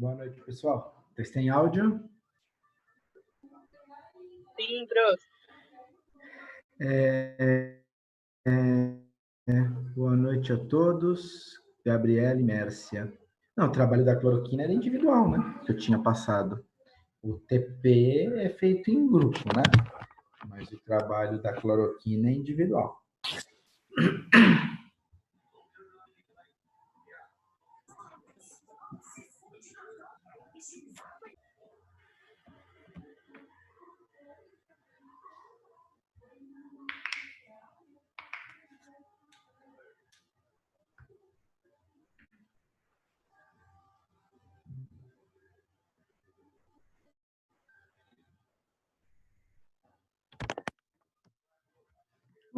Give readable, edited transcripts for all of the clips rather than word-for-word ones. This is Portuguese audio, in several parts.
Boa noite, pessoal. Teste em áudio. Sim, trouxe. Boa noite a todos. Gabriela e Mércia. Não, o trabalho da cloroquina era individual, né? Que eu tinha passado. O TP é feito em grupo, né? Mas o trabalho da cloroquina é individual.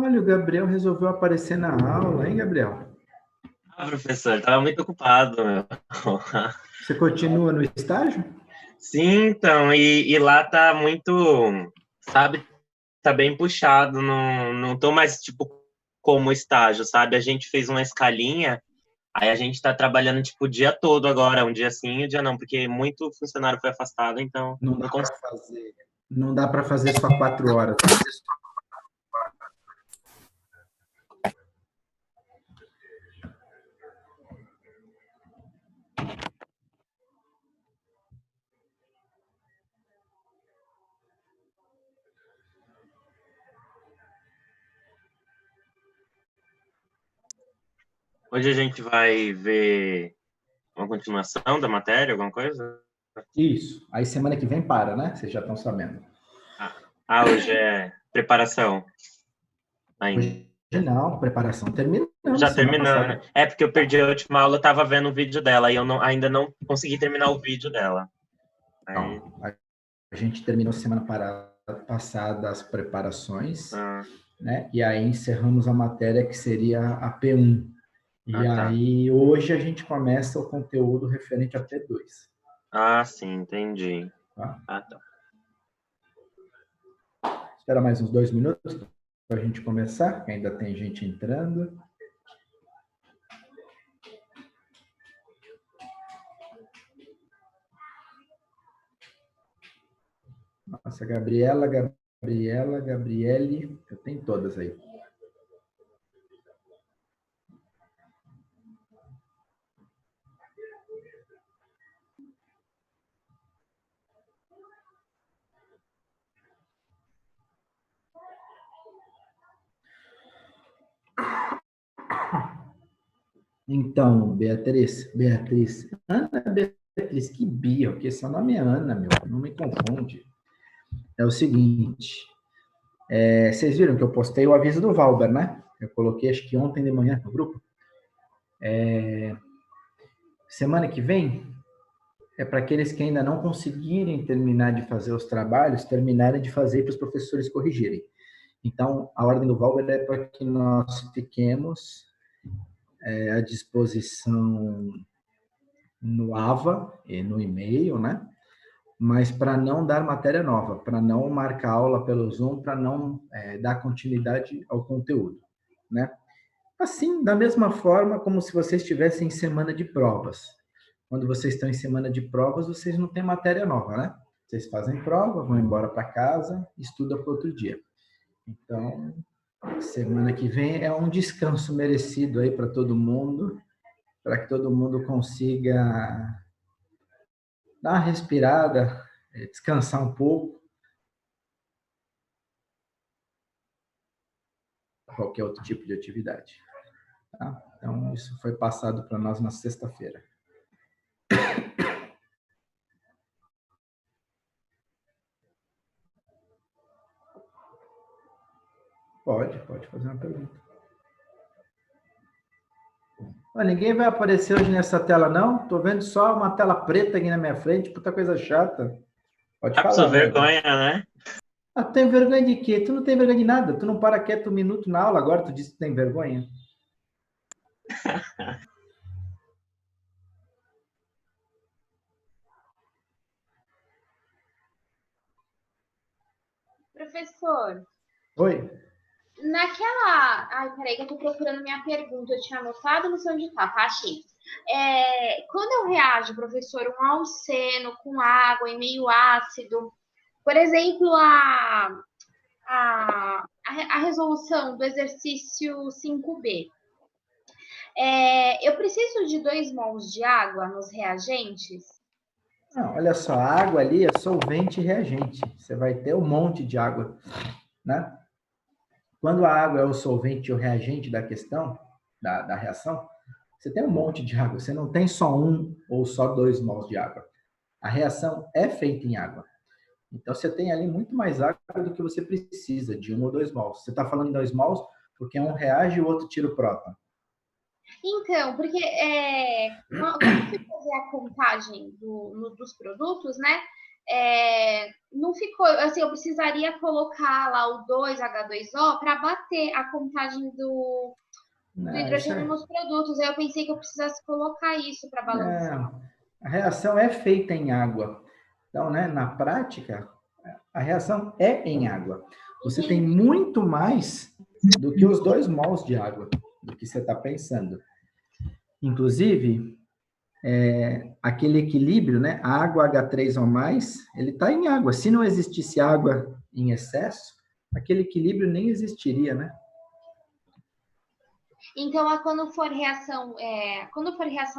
Olha, o Gabriel resolveu aparecer na aula, hein, Gabriel? Professor, estava muito ocupado, meu. Você continua no estágio? Sim, então, e lá tá muito, sabe, tá bem puxado, não tô mais, tipo, como estágio, sabe? A gente fez uma escalinha, aí a gente tá trabalhando, tipo, o dia todo agora, um dia sim, um dia não, porque muito funcionário foi afastado, então Não não dá consigo. para fazer. Não dá para fazer só 4 horas. Hoje a gente vai ver uma continuação da matéria, alguma coisa? Isso. Aí semana que vem para, né? Vocês já estão sabendo. Hoje é preparação ainda. Hoje não, preparação terminamos Já semana terminando, passada. né? É porque eu perdi a última aula, eu tava vendo o vídeo dela e eu ainda não consegui terminar o vídeo dela. Aí, Não, a gente terminou semana passada as preparações, ah, né? E aí encerramos a matéria que seria a P1. E tá. aí hoje a gente começa o conteúdo referente a P2. Ah, sim, entendi. Tá? Ah, tá. Espera mais uns 2 minutos para a gente começar, que ainda tem gente entrando. Nossa, Gabriele, eu tenho todas aí. Então, Ana Beatriz, que birra, porque seu nome é Ana, meu, não me confunde. É o seguinte, vocês viram que eu postei o aviso do Valber, né? Eu coloquei, acho que ontem de manhã no grupo. Semana que vem é para aqueles que ainda não conseguirem terminar de fazer os trabalhos, terminarem de fazer para os professores corrigirem. Então, a ordem do Valber é para que nós fiquemos à disposição no AVA e no e-mail, né? Mas para não dar matéria nova, para não marcar aula pelo Zoom, para não dar continuidade ao conteúdo, né? Assim, da mesma forma como se vocês estivessem em semana de provas. Quando vocês estão em semana de provas, vocês não têm matéria nova, né? Vocês fazem prova, vão embora para casa, estudam para outro dia. Então, semana que vem é um descanso merecido aí para todo mundo, para que todo mundo consiga dar uma respirada, descansar um pouco, qualquer outro tipo de atividade. Tá? Então, isso foi passado para nós na sexta-feira. Pode fazer uma pergunta. Ninguém vai aparecer hoje nessa tela, não? Estou vendo só uma tela preta aqui na minha frente, puta coisa chata. Pode Dá pra sua falar, nega. vergonha, né? Tem vergonha de quê? Tu não tem vergonha de nada. Tu não para quieto um minuto na aula, agora tu disse que tem vergonha. Professor, Oi? naquela. Ai, peraí, que eu tô procurando minha pergunta. Eu tinha anotado, não sei onde tá, tá? Achei. Quando eu reajo, professor, um alceno com água e meio ácido, por exemplo, a resolução do exercício 5B, eu preciso de 2 mols de água nos reagentes? Não, olha só, a água ali é solvente e reagente. Você vai ter um monte de água, né? Quando a água é o solvente e o reagente da questão, da reação, você tem um monte de água. Você não tem só 1 ou só 2 mols de água. A reação é feita em água. Então, você tem ali muito mais água do que você precisa, de 1 ou 2 mols. Você está falando em 2 mols porque um reage e o outro tira o próton. Então, porque quando eu fui fazer a contagem dos produtos, né? Não ficou, assim, eu precisaria colocar lá o 2H2O para bater a contagem do hidrogênio nos produtos. Aí eu pensei que eu precisasse colocar isso para balançar. A reação é feita em água. Então, né, na prática, a reação é em água. Você tem muito mais do que os 2 mols de água, do que você está pensando. Inclusive, aquele equilíbrio, né, água H3 ou mais, ele está em água. Se não existisse água em excesso, aquele equilíbrio nem existiria, né? Então, quando for reação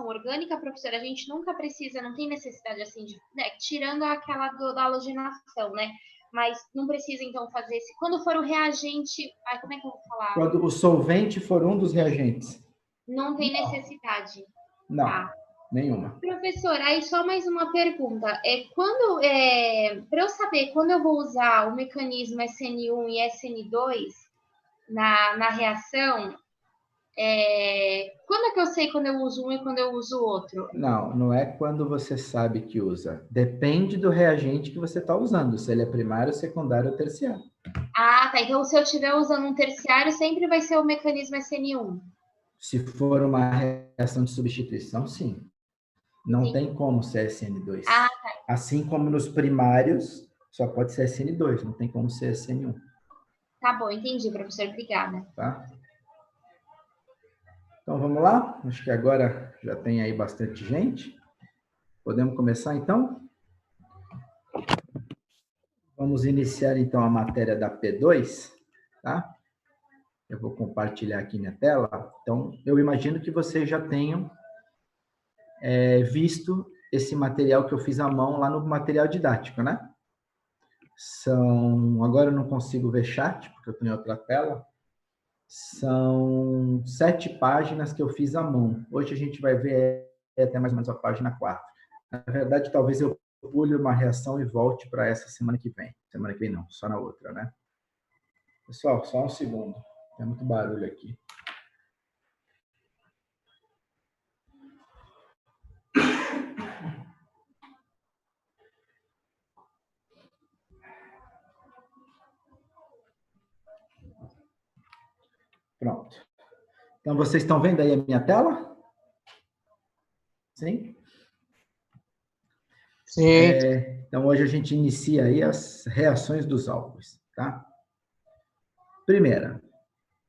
orgânica, professora, a gente nunca precisa, não tem necessidade assim de, né, tirando aquela da halogenação, né? Mas não precisa então fazer esse. Quando for o reagente, como é que eu vou falar? Quando o solvente for um dos reagentes. Não tem necessidade. Não, tá. Nenhuma. Professor, aí só mais uma pergunta. Para eu saber quando eu vou usar o mecanismo SN1 e SN2 na reação, quando é que eu sei quando eu uso um e quando eu uso o outro? Não é quando você sabe que usa. Depende do reagente que você está usando, se ele é primário, secundário ou terciário. Ah, tá. Então, se eu estiver usando um terciário, sempre vai ser o mecanismo SN1. Se for uma reação de substituição, sim. Não sim. Tem como ser SN2. Ah, tá. Assim como nos primários, só pode ser SN2, não tem como ser SN1. Tá bom, entendi, professor. Obrigada. Tá? Então, vamos lá? Acho que agora já tem aí bastante gente. Podemos começar, então? Vamos iniciar, então, a matéria da P2, tá? Eu vou compartilhar aqui minha tela. Então, eu imagino que vocês já tenham visto esse material que eu fiz à mão lá no material didático, né? Agora eu não consigo ver chat, porque eu tenho outra tela. São 7 páginas que eu fiz à mão. Hoje a gente vai ver até mais ou menos a página 4. Na verdade, talvez eu pule uma reação e volte para essa semana que vem. Semana que vem não, só na outra, né? Pessoal, só um segundo. Tem muito barulho aqui. Pronto. Então, vocês estão vendo aí a minha tela? Sim? Sim. Então, hoje a gente inicia aí as reações dos álcools, tá? Primeira,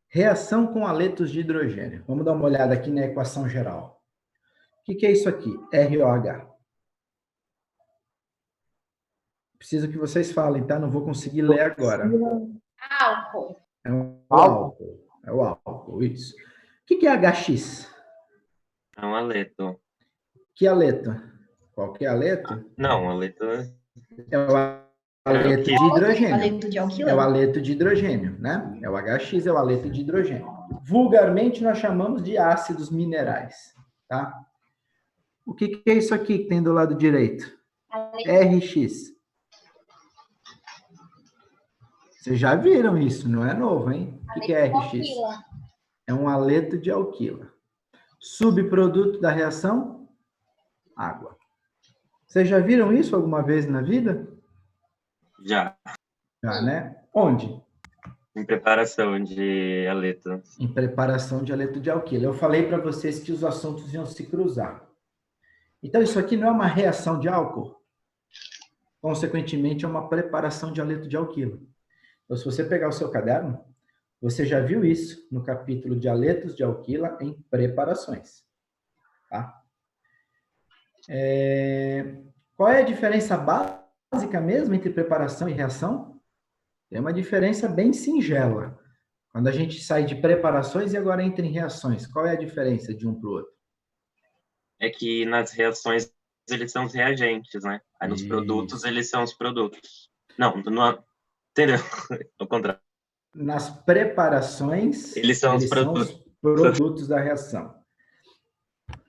reação com haletos de hidrogênio. Vamos dar uma olhada aqui na equação geral. O que é isso aqui? ROH. Preciso que vocês falem, tá? Não vou conseguir ler agora. Álcool. É o álcool. É o álcool, isso. O que é HX? É um haleto. Que haleto? Qual que é haleto? Não, haleto... É o haleto de hidrogênio. Haleto de alquila. É o haleto de hidrogênio, né? É o HX, é o haleto de hidrogênio. Vulgarmente, nós chamamos de ácidos minerais, tá? O que é isso aqui que tem do lado direito? RX. Vocês já viram isso, não é novo, hein? O que é RX? É um haleto de alquila. Subproduto da reação? Água. Vocês já viram isso alguma vez na vida? Já. Já, né? Onde? Em preparação de haleto. Em preparação de haleto de alquila. Eu falei para vocês que os assuntos iam se cruzar. Então, isso aqui não é uma reação de álcool? Consequentemente, é uma preparação de haleto de alquila. Então, se você pegar o seu caderno, você já viu isso no capítulo de haletos de alquila em preparações. tá? Qual é a diferença básica mesmo entre preparação e reação? Tem uma diferença bem singela. Quando a gente sai de preparações e agora entra em reações, qual é a diferença de um para o outro? É que nas reações eles são os reagentes, né? Aí nos produtos Isso. eles são os produtos. Não, entendeu? Ao contrário. Nas preparações, Eles são os eles são os produtos. produtos da reação.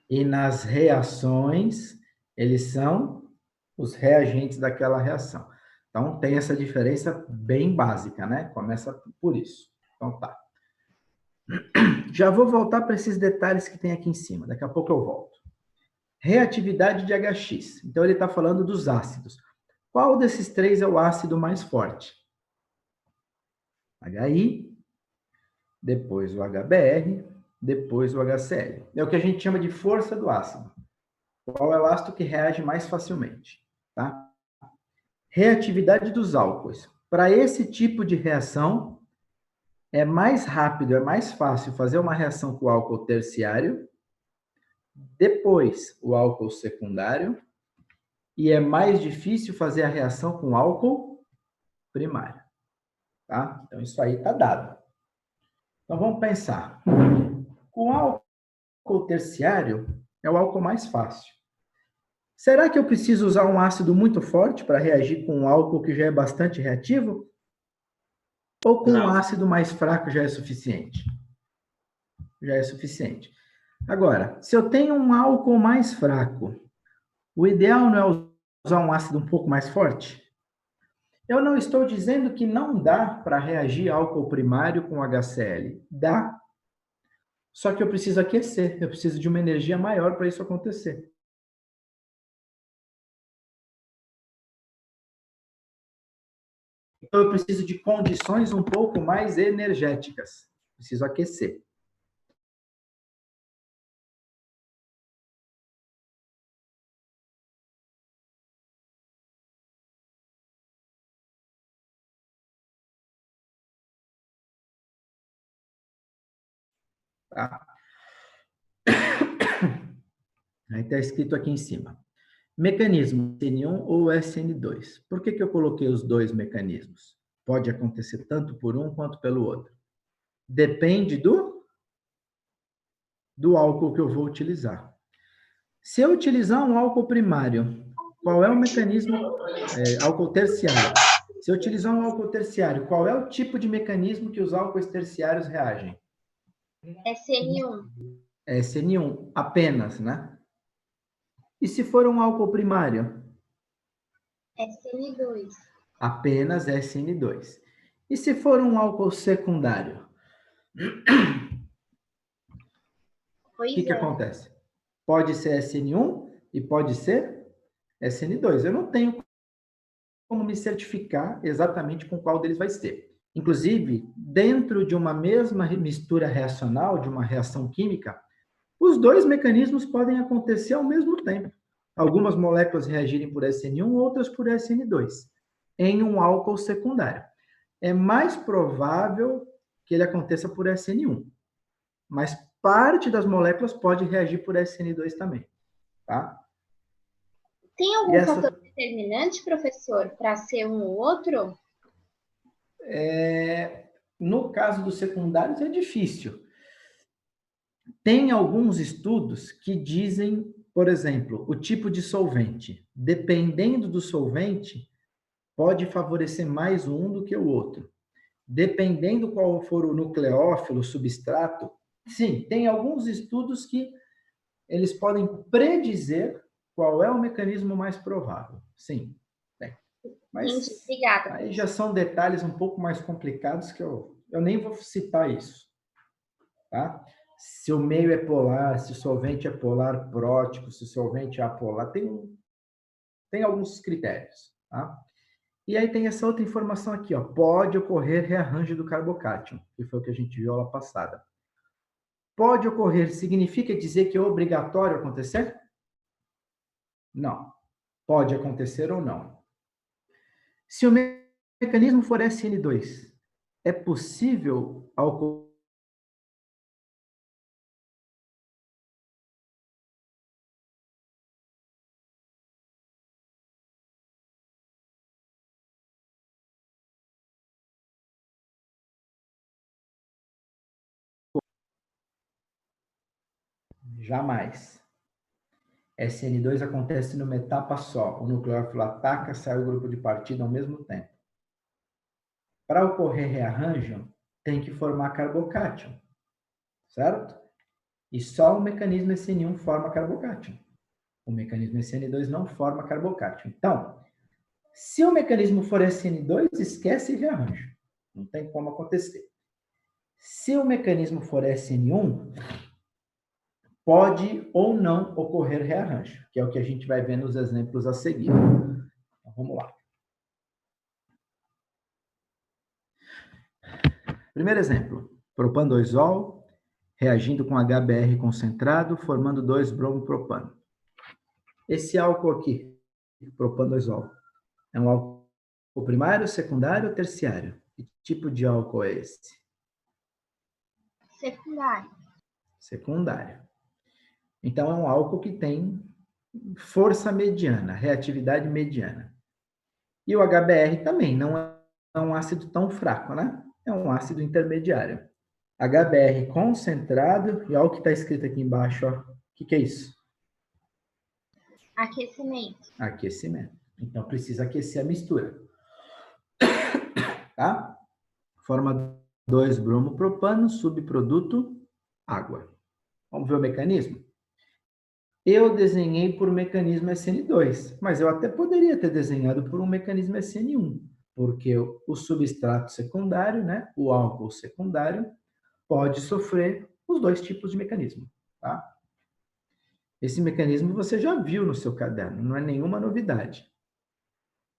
E nas reações, eles são os reagentes daquela reação. Então, tem essa diferença bem básica, né? Começa por isso. Então, tá. Já vou voltar para esses detalhes que tem aqui em cima. Daqui a pouco eu volto. Reatividade de HX. Então, ele está falando dos ácidos. Qual desses três é o ácido mais forte? HI, depois o HBr, depois o HCl. É o que a gente chama de força do ácido. Qual é o ácido que reage mais facilmente? Tá? Reatividade dos álcoois. Para esse tipo de reação, é mais rápido, é mais fácil fazer uma reação com o álcool terciário, depois o álcool secundário, e é mais difícil fazer a reação com álcool primário. Tá? Então, isso aí está dado. Então, vamos pensar. Com álcool terciário, é o álcool mais fácil. Será que eu preciso usar um ácido muito forte para reagir com um álcool que já é bastante reativo? Ou com um Não. ácido mais fraco já é suficiente? Já é suficiente. Agora, se eu tenho um álcool mais fraco, o ideal não é usar um ácido um pouco mais forte? Eu não estou dizendo que não dá para reagir álcool primário com HCl. Dá. Só que eu preciso aquecer, eu preciso de uma energia maior para isso acontecer. Então eu preciso de condições um pouco mais energéticas. Preciso aquecer. Tá? Aí está escrito aqui em cima. Mecanismo SN1 ou SN2. Por que eu coloquei os dois mecanismos? Pode acontecer tanto por um quanto pelo outro. Depende do álcool que eu vou utilizar. Se eu utilizar um álcool primário, qual é o mecanismo? Álcool terciário. Se eu utilizar um álcool terciário, qual é o tipo de mecanismo que os álcoois terciários reagem? SN1. SN1 apenas, né? E se for um álcool primário? SN2. Apenas SN2. E se for um álcool secundário? O que acontece? Pode ser SN1 e pode ser SN2. Eu não tenho como me certificar exatamente com qual deles vai ser. Inclusive, dentro de uma mesma mistura reacional, de uma reação química, os dois mecanismos podem acontecer ao mesmo tempo. Algumas moléculas reagirem por SN1, outras por SN2, em um álcool secundário. É mais provável que ele aconteça por SN1, mas parte das moléculas pode reagir por SN2 também, tá? Tem algum fator determinante, professor, para ser um ou outro? No caso dos secundários é difícil. Tem alguns estudos que dizem, por exemplo, o tipo de solvente. Dependendo do solvente, pode favorecer mais um do que o outro. Dependendo qual for o nucleófilo, o substrato, sim, tem alguns estudos que eles podem predizer qual é o mecanismo mais provável. Sim, tem. Mas obrigada. aí já são detalhes um pouco mais complicados que eu nem vou citar isso. Tá? Se o meio é polar, se o solvente é polar prótico, se o solvente é apolar, tem alguns critérios. Tá? E aí tem essa outra informação aqui, ó. Pode ocorrer rearranjo do carbocátion, que foi o que a gente viu aula passada. Pode ocorrer, significa dizer que é obrigatório acontecer? Não. Pode acontecer ou não. Se o mecanismo for SN2, é possível Jamais. SN2 acontece numa etapa só. O nucleófilo ataca, sai o grupo de partida ao mesmo tempo. Para ocorrer rearranjo, tem que formar carbocátion, certo? E só o mecanismo SN1 forma carbocátion. O mecanismo SN2 não forma carbocátion. Então, se o mecanismo for SN2, esquece rearranjo. Não tem como acontecer. Se o mecanismo for SN1, pode ou não ocorrer rearranjo, que é o que a gente vai ver nos exemplos a seguir. Então, vamos lá. Primeiro exemplo, propan-2-ol reagindo com HBr concentrado, formando 2-bromo-propano. Esse álcool aqui, propan-2-ol, é um álcool primário, secundário ou terciário? Que tipo de álcool é esse? Secundário. Secundário. Então, é um álcool que tem força mediana, reatividade mediana. E o HBr também não é um ácido tão fraco, né? É um ácido intermediário. HBr concentrado, e olha o que está escrito aqui embaixo, ó. O que é isso? Aquecimento. Aquecimento. Então, precisa aquecer a mistura. Tá? Forma 2-bromo-propano, subproduto, água. Vamos ver o mecanismo? Eu desenhei por mecanismo SN2, mas eu até poderia ter desenhado por um mecanismo SN1, porque o substrato secundário, né, o álcool secundário, pode sofrer os dois tipos de mecanismo. Tá? Esse mecanismo você já viu no seu caderno, não é nenhuma novidade.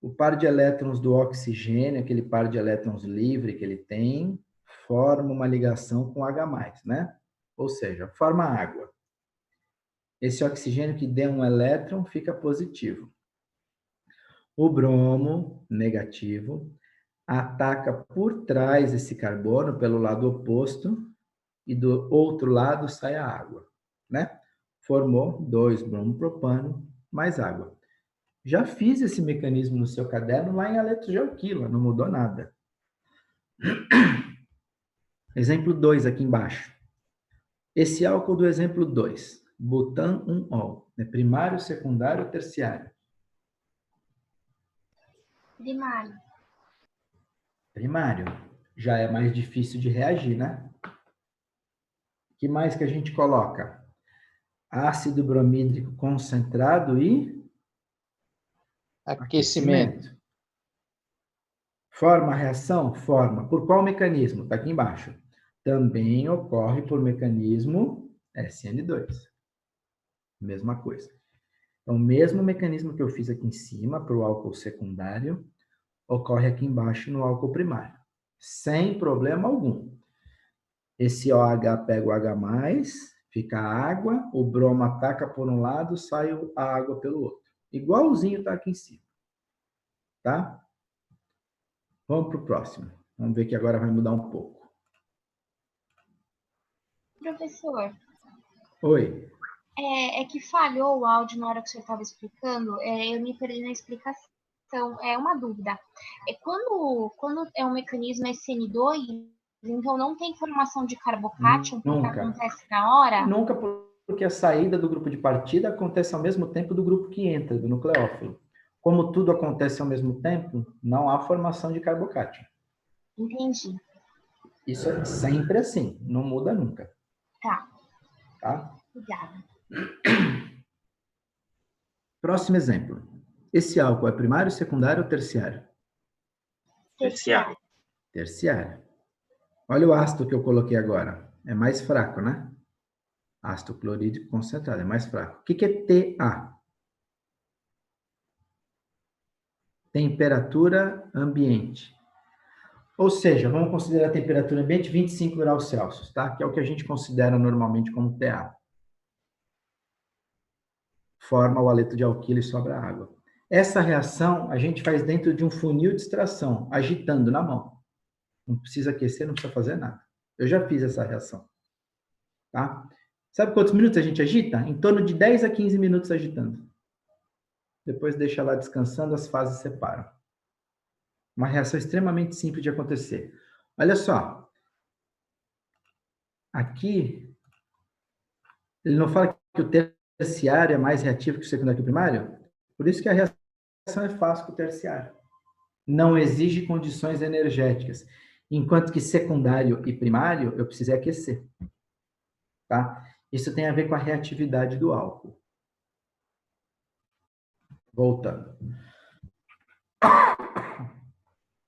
O par de elétrons do oxigênio, aquele par de elétrons livre que ele tem, forma uma ligação com H+, né? Ou seja, forma água. Esse oxigênio que der um elétron fica positivo. O bromo, negativo, ataca por trás esse carbono pelo lado oposto e do outro lado sai a água, né? Formou 2-bromo-propano mais água. Já fiz esse mecanismo no seu caderno lá em aletos de alquila, não mudou nada. Exemplo 2 aqui embaixo. Esse álcool do exemplo 2, butan-1-ol, é primário, secundário ou terciário? Primário. Primário. Já é mais difícil de reagir, né? O que mais que a gente coloca? Ácido bromídrico concentrado e aquecimento. Forma a reação? Forma. Por qual mecanismo? Está aqui embaixo. Também ocorre por mecanismo SN2. Mesma coisa. Então, o mesmo mecanismo que eu fiz aqui em cima para o álcool secundário, ocorre aqui embaixo no álcool primário. Sem problema algum. Esse OH pega o H+, fica a água, o bromo ataca por um lado, sai a água pelo outro. Igualzinho está aqui em cima. Tá? Vamos para o próximo. Vamos ver que agora vai mudar um pouco. Professor. Oi. É que falhou o áudio na hora que o senhor estava explicando, eu me perdi na explicação. É uma dúvida. Quando é um mecanismo SN2, então não tem formação de carbocátion, porque acontece na hora? Nunca, porque a saída do grupo de partida acontece ao mesmo tempo do grupo que entra, do nucleófilo. Como tudo acontece ao mesmo tempo, não há formação de carbocátion. Entendi. Isso é sempre assim, não muda nunca. Tá. Tá? Obrigada. Próximo exemplo. Esse álcool é primário, secundário ou terciário? Terciário. Terciário. Olha o ácido que eu coloquei agora. É mais fraco, né? Ácido clorídrico concentrado, é mais fraco. O que é TA? Temperatura ambiente. Ou seja, vamos considerar a temperatura ambiente 25 graus Celsius, tá? Que é o que a gente considera normalmente como TA. Forma o haleto de alquila e sobra água. Essa reação a gente faz dentro de um funil de extração, agitando na mão. Não precisa aquecer, não precisa fazer nada. Eu já fiz essa reação. Tá? Sabe quantos minutos a gente agita? Em torno de 10 a 15 minutos agitando. Depois deixa lá descansando, as fases separam. Uma reação extremamente simples de acontecer. Olha só. Aqui, ele não fala que o terciário é mais reativo que o secundário que o primário? Por isso que a reação é fácil com o terciário. Não exige condições energéticas. Enquanto que secundário e primário, eu precisei aquecer. Tá? Isso tem a ver com a reatividade do álcool. Voltando.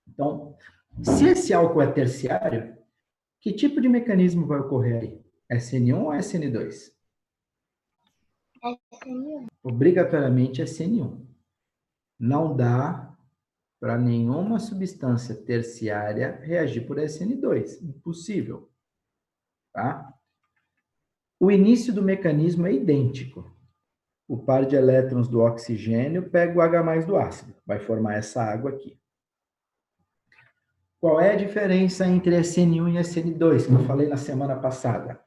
Então, se esse álcool é terciário, que tipo de mecanismo vai ocorrer aí? SN1 ou SN2? SN1. Obrigatoriamente SN1. Não dá para nenhuma substância terciária reagir por SN2. Impossível. Tá? O início do mecanismo é idêntico. O par de elétrons do oxigênio pega o H+ do ácido. Vai formar essa água aqui. Qual é a diferença entre SN1 e SN2, que eu falei na semana passada?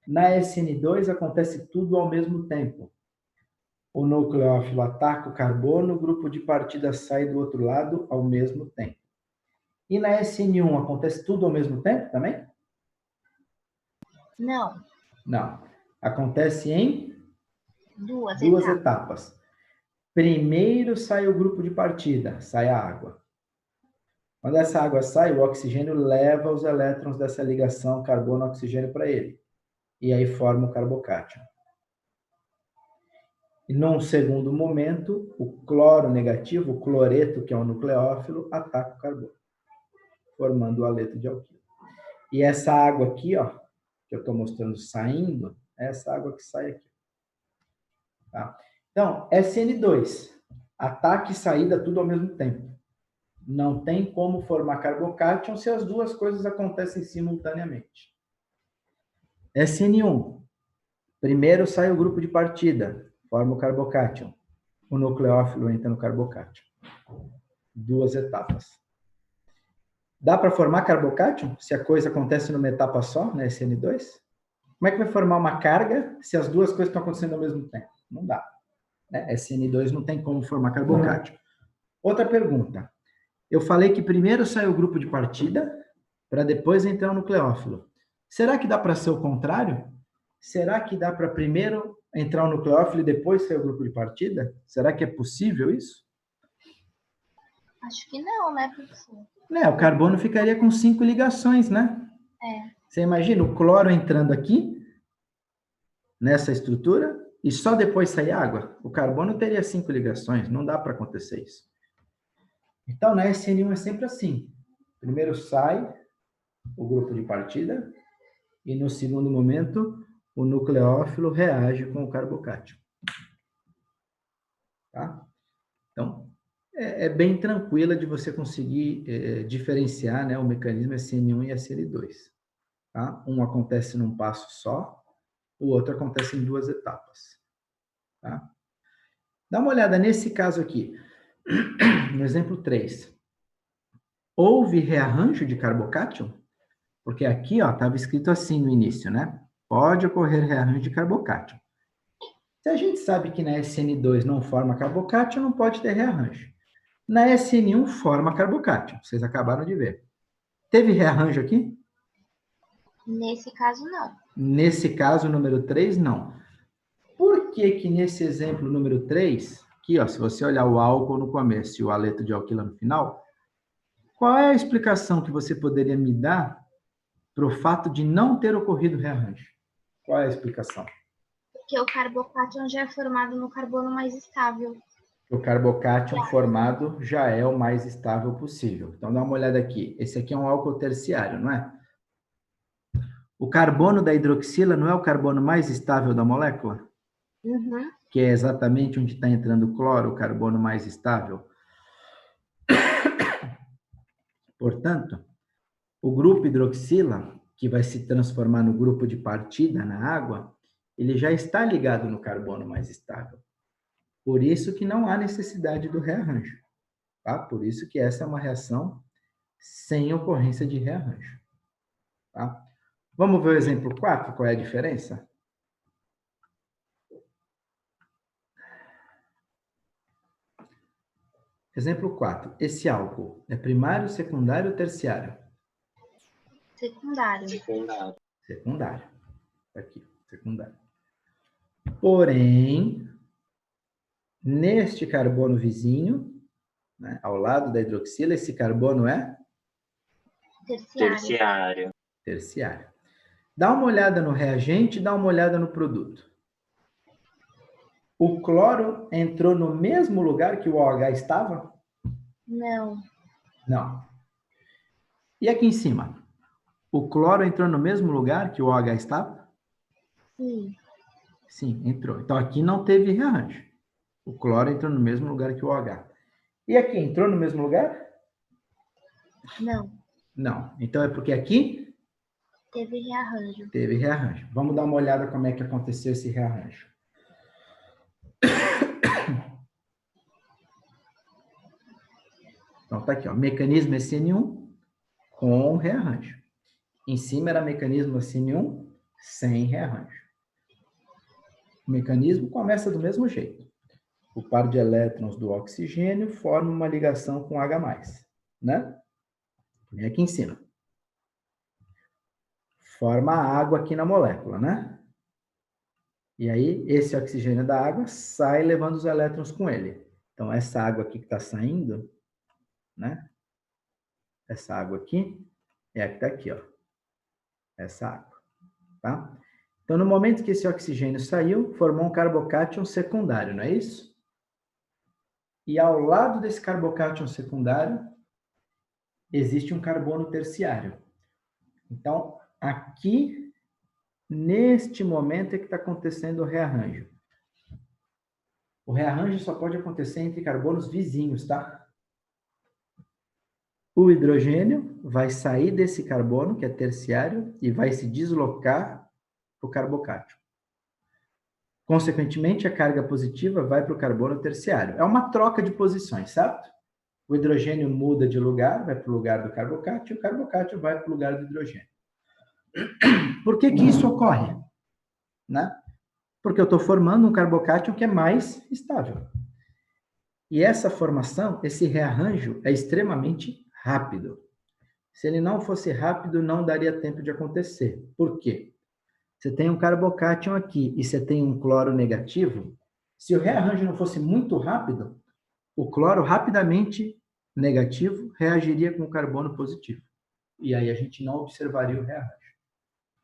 Na SN2 acontece tudo ao mesmo tempo. O nucleófilo ataca o carbono, o grupo de partida sai do outro lado ao mesmo tempo. E na SN1 acontece tudo ao mesmo tempo também? Não. Não. Acontece em Duas etapas. Primeiro sai o grupo de partida, sai a água. Quando essa água sai, o oxigênio leva os elétrons dessa ligação carbono-oxigênio para ele. E aí forma o carbocátion. E num segundo momento, o cloro negativo, o cloreto, que é o nucleófilo, ataca o carbono, formando o haleto de alquilo. E essa água aqui, ó, que eu estou mostrando saindo, é essa água que sai aqui. Tá? Então, SN2, ataque e saída tudo ao mesmo tempo. Não tem como formar carbocátion se as duas coisas acontecem simultaneamente. SN1, primeiro sai o grupo de partida, forma o carbocátion. O nucleófilo entra no carbocátion. Duas etapas. Dá para formar carbocátion se a coisa acontece numa etapa só, na SN2? Como é que vai formar uma carga se as duas coisas estão acontecendo ao mesmo tempo? Não dá. Né? SN2 não tem como formar carbocátion. Outra pergunta. Eu falei que primeiro sai o grupo de partida, para depois entrar o nucleófilo. Será que dá para ser o contrário? Será que dá para primeiro entrar o nucleófilo e depois sair o grupo de partida? Será que é possível isso? Acho que não, né, professor? O carbono ficaria com 5 ligações, né? Você imagina o cloro entrando aqui, nessa estrutura, e só depois sair água? O carbono teria 5 ligações, não dá para acontecer isso. Então, na SN1 é sempre assim. Primeiro sai o grupo de partida, e no segundo momento, o nucleófilo reage com o carbocátion. Tá? Então, é bem tranquila de você conseguir diferenciar, né, o mecanismo SN1 e SN2. Tá? Um acontece num passo só, o outro acontece em duas etapas. Tá? Dá uma olhada nesse caso aqui, no exemplo 3. Houve rearranjo de carbocátion? Porque aqui estava escrito assim no início, né? Pode ocorrer rearranjo de carbocátion. Se a gente sabe que na SN2 não forma carbocátion, não pode ter rearranjo. Na SN1 forma carbocátion, vocês acabaram de ver. Teve rearranjo aqui? Nesse caso, não. Nesse caso, número 3, não. Por que que nesse exemplo número 3, aqui, ó, se você olhar o álcool no começo e o haleto de alquila no final, qual é a explicação que você poderia me dar para o fato de não ter ocorrido rearranjo? Qual é a explicação? Porque o carbocátion já é formado no carbono mais estável. O carbocátion formado já é o mais estável possível. Então, dá uma olhada aqui. Esse aqui é um álcool terciário, não é? O carbono da hidroxila não é o carbono mais estável da molécula? Uhum. Que é exatamente onde está entrando o cloro, o carbono mais estável. Portanto, o grupo hidroxila, que vai se transformar no grupo de partida na água, ele já está ligado no carbono mais estável. Por isso que não há necessidade do rearranjo. Tá? Por isso que essa é uma reação sem ocorrência de rearranjo. Tá? Vamos ver o exemplo 4, qual é a diferença? Exemplo 4. Esse álcool é primário, secundário ou terciário? Secundário. Secundário. Secundário. Aqui, secundário. Porém, neste carbono vizinho, né, ao lado da hidroxila, esse carbono é Terciário. terciário. Dá uma olhada no reagente, dá uma olhada no produto. O cloro entrou no mesmo lugar que o OH estava? Não. Não. E aqui em cima? O cloro entrou no mesmo lugar que o OH estava? Sim. Sim, entrou. Então aqui não teve rearranjo. O cloro entrou no mesmo lugar que o OH. E aqui entrou no mesmo lugar? Não. Não. Então é porque aqui Teve rearranjo. teve rearranjo. Vamos dar uma olhada como é que aconteceu esse rearranjo. Então tá aqui, ó, mecanismo SN1 com rearranjo. Em cima era mecanismo SN1 sem rearranjo. O mecanismo começa do mesmo jeito. O par de elétrons do oxigênio forma uma ligação com H+, né? Vem aqui em cima. Forma a água aqui na molécula, né? E aí, esse oxigênio da água sai levando os elétrons com ele. Então, essa água aqui que está saindo, né? Essa água aqui é a que está aqui, ó. Essa água, tá? Então, no momento que esse oxigênio saiu, formou um carbocátion secundário, não é isso? E ao lado desse carbocátion secundário, existe um carbono terciário. Então, aqui, neste momento, é que está acontecendo o rearranjo. O rearranjo só pode acontecer entre carbonos vizinhos, tá? O hidrogênio vai sair desse carbono, que é terciário, e vai se deslocar para o carbocátion. Consequentemente, a carga positiva vai para o carbono terciário. É uma troca de posições, certo? O hidrogênio muda de lugar, vai para o lugar do carbocátion, e o carbocátion vai para o lugar do hidrogênio. Por que que isso ocorre? Né? Porque eu estou formando um carbocátion que é mais estável. E essa formação, esse rearranjo, é extremamente rápido. Se ele não fosse rápido, não daria tempo de acontecer. Por quê? Você tem um carbocátion aqui e você tem um cloro negativo. Se o rearranjo não fosse muito rápido, o cloro rapidamente negativo reagiria com o carbono positivo. E aí a gente não observaria o rearranjo.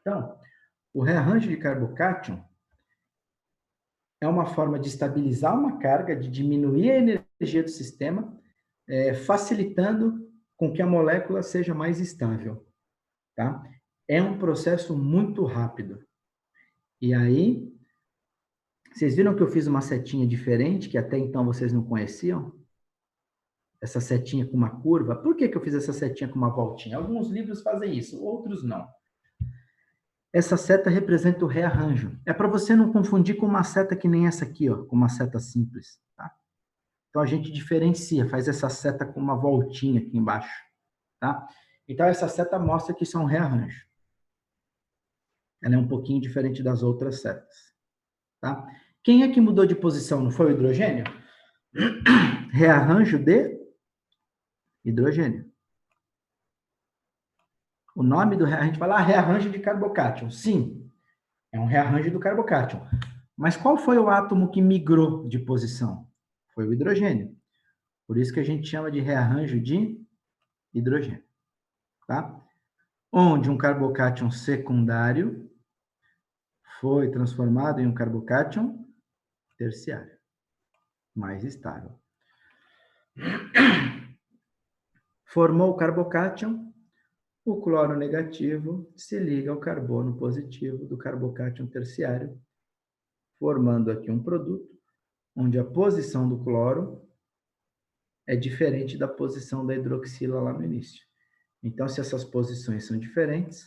Então, o rearranjo de carbocátion é uma forma de estabilizar uma carga, de diminuir a energia do sistema, facilitando com que a molécula seja mais estável. Tá? É um processo muito rápido. E aí, vocês viram que eu fiz uma setinha diferente, que até então vocês não conheciam? Essa setinha com uma curva. Por que que eu fiz essa setinha com uma voltinha? Alguns livros fazem isso, outros não. Essa seta representa o rearranjo. É para você não confundir com uma seta que nem essa aqui, ó, com uma seta simples. Tá? Então, a gente diferencia, faz essa seta com uma voltinha aqui embaixo. Tá? Então, essa seta mostra que isso é um rearranjo. Ela é um pouquinho diferente das outras setas. Tá? Quem é que mudou de posição? Não foi o hidrogênio? Rearranjo de hidrogênio. O nome do rearranjo, a gente fala rearranjo de carbocátion. Sim, é um rearranjo do carbocátion. Mas qual foi o átomo que migrou de posição? Foi o hidrogênio. Por isso que a gente chama de rearranjo de hidrogênio. Tá? Onde um carbocátion secundário foi transformado em um carbocátion terciário, mais estável. Formou o carbocátion, o cloro negativo se liga ao carbono positivo do carbocátion terciário, formando aqui um produto onde a posição do cloro é diferente da posição da hidroxila lá no início. Então, se essas posições são diferentes,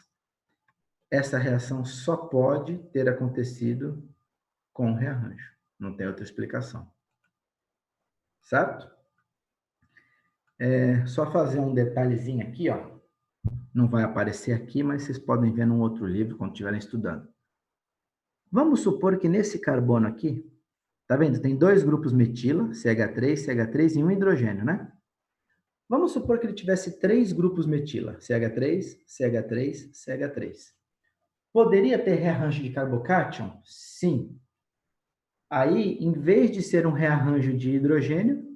essa reação só pode ter acontecido com rearranjo. Não tem outra explicação. Certo? Só fazer um detalhezinho aqui, ó. Não vai aparecer aqui, mas vocês podem ver num outro livro quando estiverem estudando. Vamos supor que nesse carbono aqui, tá vendo? Tem dois grupos metila, CH3, CH3 e um hidrogênio, né? Vamos supor que ele tivesse 3 grupos metila, CH3, CH3, CH3. Poderia ter rearranjo de carbocátion? Sim. Aí, em vez de ser um rearranjo de hidrogênio,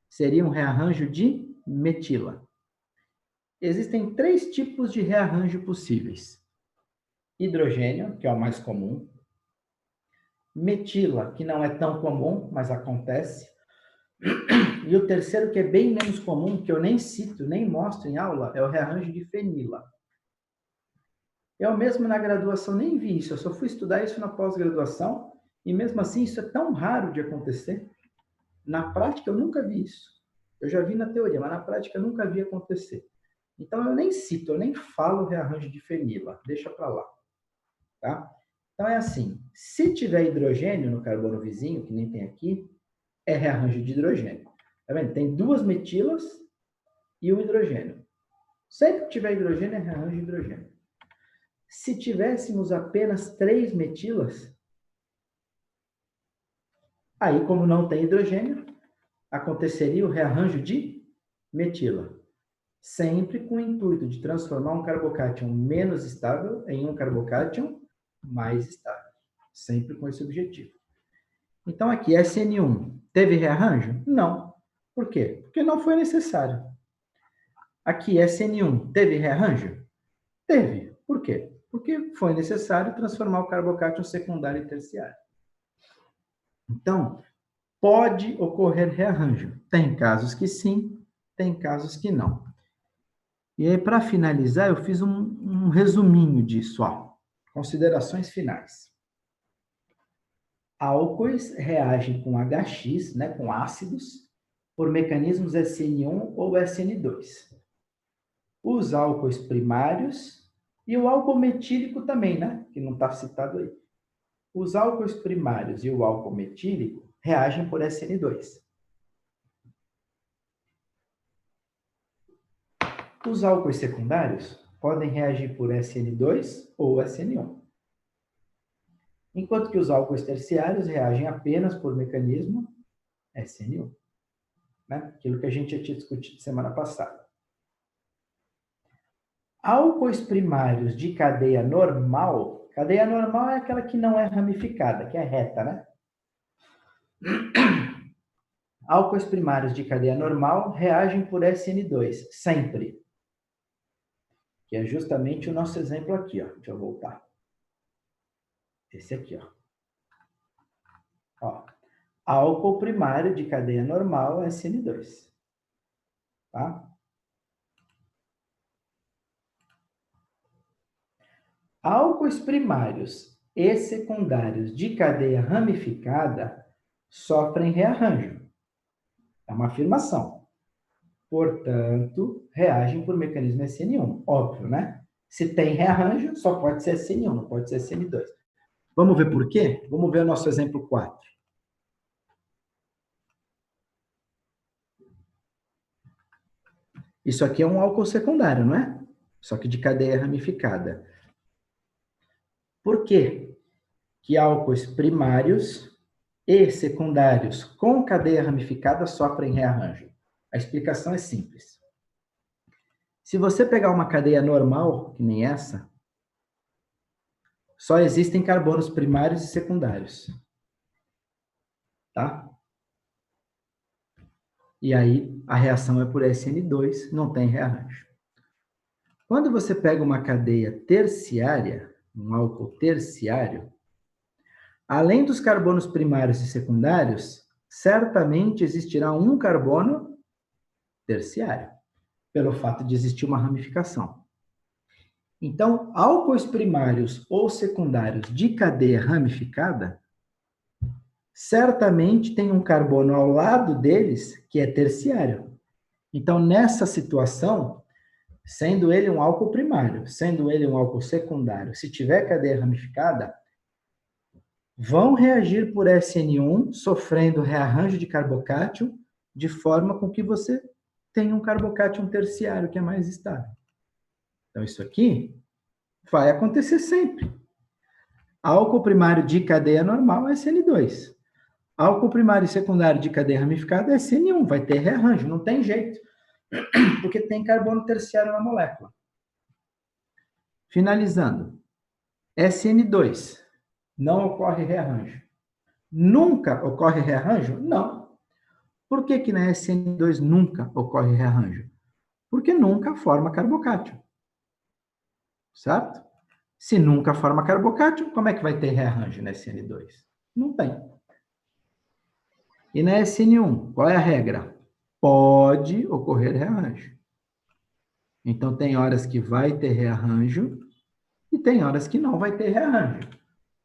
seria um rearranjo de metila. Existem 3 tipos de rearranjo possíveis. Hidrogênio, que é o mais comum. Metila, que não é tão comum, mas acontece. E o terceiro, que é bem menos comum, que eu nem cito, nem mostro em aula, é o rearranjo de fenila. Eu mesmo na graduação nem vi isso, eu só fui estudar isso na pós-graduação, e mesmo assim isso é tão raro de acontecer. Na prática eu nunca vi isso. Eu já vi na teoria, mas na prática eu nunca vi acontecer. Então eu nem cito, eu nem falo rearranjo de fenila, deixa para lá. Tá? Então é assim, se tiver hidrogênio no carbono vizinho, que nem tem aqui, é rearranjo de hidrogênio. Tá vendo? Tem 2 metilas e um hidrogênio. Sempre que tiver hidrogênio, é rearranjo de hidrogênio. Se tivéssemos apenas 3 metilas, aí, como não tem hidrogênio, aconteceria o rearranjo de metila. Sempre com o intuito de transformar um carbocátion menos estável em um carbocátion mais estável. Sempre com esse objetivo. Então, aqui, SN1, teve rearranjo? Não. Por quê? Porque não foi necessário. Aqui, SN1, teve rearranjo? Teve. Por quê? Porque foi necessário transformar o carbocátion secundário e terciário. Então, pode ocorrer rearranjo. Tem casos que sim, tem casos que não. E aí, para finalizar, eu fiz um resuminho disso. Ó. Considerações finais. Álcoois reagem com HX, né, com ácidos, por mecanismos SN1 ou SN2. Os álcoois primários e o álcool metílico também, né, que não está citado aí. Os álcoois primários e o álcool metílico reagem por SN2. Os álcoois secundários podem reagir por SN2 ou SN1. Enquanto que os álcoois terciários reagem apenas por mecanismo SN1. Né? Aquilo que a gente já tinha discutido semana passada. Álcoois primários de cadeia normal é aquela que não é ramificada, que é reta, né? Álcoois primários de cadeia normal reagem por SN2, sempre. Que é justamente o nosso exemplo aqui, ó. Deixa eu voltar. Esse aqui, ó. Ó. Álcool primário de cadeia normal é SN2. Tá? Álcoois primários e secundários de cadeia ramificada sofrem rearranjo. É uma afirmação. Portanto, reagem por mecanismo SN1. Óbvio, né? Se tem rearranjo, só pode ser SN1, não pode ser SN2. Vamos ver por quê? Vamos ver o nosso exemplo 4. Isso aqui é um álcool secundário, não é? Só que de cadeia ramificada. Por quê que álcoois primários e secundários com cadeia ramificada sofrem rearranjo? A explicação é simples. Se você pegar uma cadeia normal, que nem essa, só existem carbonos primários e secundários. Tá? E aí, a reação é por SN2, não tem rearranjo. Quando você pega uma cadeia terciária, um álcool terciário, além dos carbonos primários e secundários, certamente existirá um carbono terciário, pelo fato de existir uma ramificação. Então, álcoois primários ou secundários de cadeia ramificada, certamente tem um carbono ao lado deles que é terciário. Então, nessa situação, sendo ele um álcool primário, sendo ele um álcool secundário, se tiver cadeia ramificada, vão reagir por SN1, sofrendo rearranjo de carbocátion, de forma com que você tenha um carbocátion terciário, que é mais estável. Então, isso aqui vai acontecer sempre. Álcool primário de cadeia normal é SN2. Álcool primário e secundário de cadeia ramificada é SN1, vai ter rearranjo, não tem jeito, porque tem carbono terciário na molécula. Finalizando, SN2, não ocorre rearranjo. Nunca ocorre rearranjo? Não. Por que que na SN2 nunca ocorre rearranjo? Porque nunca forma carbocátio. Certo? Se nunca forma carbocátio, como é que vai ter rearranjo na SN2? Não tem. E na SN1, qual é a regra? Pode ocorrer rearranjo. Então, tem horas que vai ter rearranjo e tem horas que não vai ter rearranjo,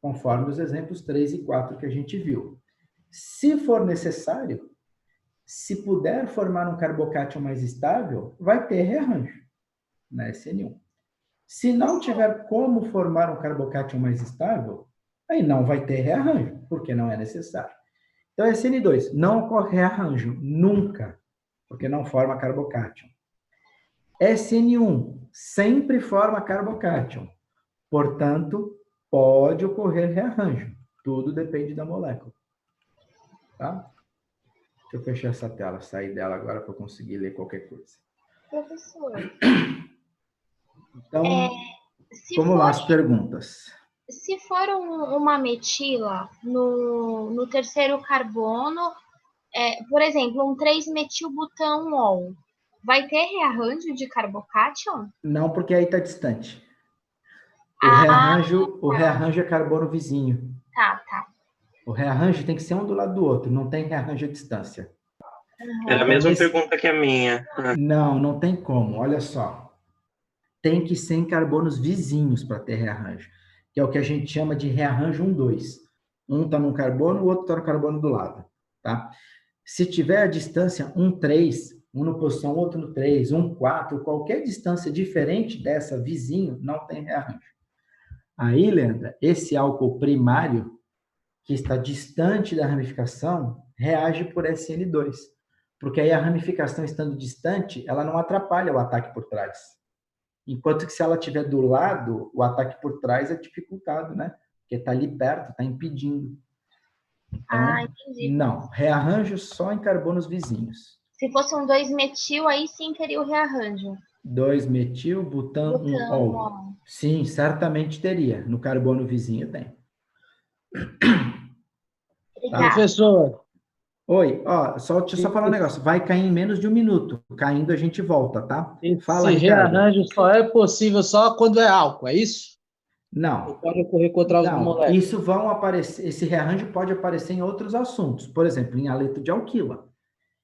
conforme os exemplos 3 e 4 que a gente viu. Se for necessário, se puder formar um carbocátio mais estável, vai ter rearranjo na SN1. Se não tiver como formar um carbocátio mais estável, aí não vai ter rearranjo, porque não é necessário. Então, SN2, não ocorre rearranjo, nunca, porque não forma carbocátio. SN1, sempre forma carbocátio, portanto, pode ocorrer rearranjo. Tudo depende da molécula. Tá? Deixa eu fechar essa tela, sair dela agora para eu conseguir ler qualquer coisa. Professor, Então, se vamos lá as perguntas. Se for uma metila no terceiro carbono, por exemplo, um 3-metilbutanol, vai ter rearranjo de carbocátion? Não, porque aí está distante. Ah, O rearranjo é carbono vizinho. tá. O rearranjo tem que ser um do lado do outro, não tem rearranjo à distância. Era a mesma pergunta que a minha. Não tem como. Olha só. Tem que ser em carbonos vizinhos para ter rearranjo, que é o que a gente chama de rearranjo 1,2. Um está no carbono, o outro está no carbono do lado. Tá? Se tiver a distância 1,3, um no posição, outro no 3, 1,4, qualquer distância diferente dessa vizinho, não tem rearranjo. Aí, Leandra, esse álcool primário, que está distante da ramificação, reage por SN2. Porque aí a ramificação estando distante, ela não atrapalha o ataque por trás. Enquanto que se ela estiver do lado, o ataque por trás é dificultado, né? Porque está ali perto, está impedindo. Então, entendi. não. Rearranjo só em carbonos vizinhos. Se fosse um 2-metil, aí sim teria o rearranjo. 2-metil-butanol. Sim, certamente teria. No carbono vizinho tem. Tá? Professor. Oi, ó, deixa eu só falar um negócio. Vai cair em menos de 1 minuto. Caindo, a gente volta, tá? Fala, Esse Ricardo. rearranjo só é possível só quando é álcool, é isso? Não. Ou pode ocorrer com outras moléculas? Isso vão aparecer, esse rearranjo pode aparecer em outros assuntos. Por exemplo, em aleto de alquila.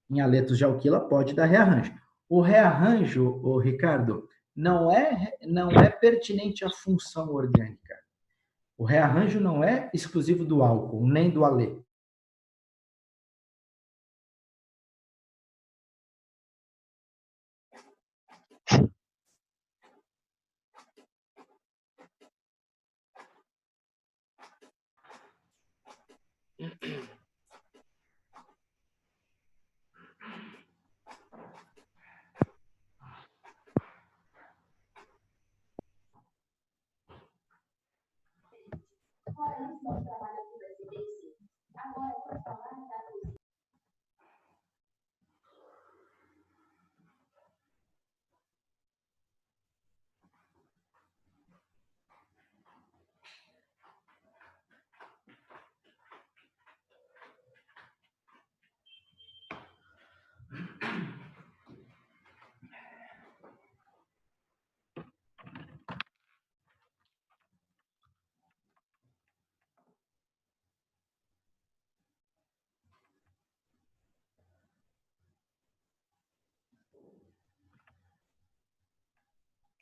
Em aletos de alquila pode dar rearranjo. O rearranjo, Ricardo, não é pertinente à função orgânica. O rearranjo não é exclusivo do álcool, nem do aleto.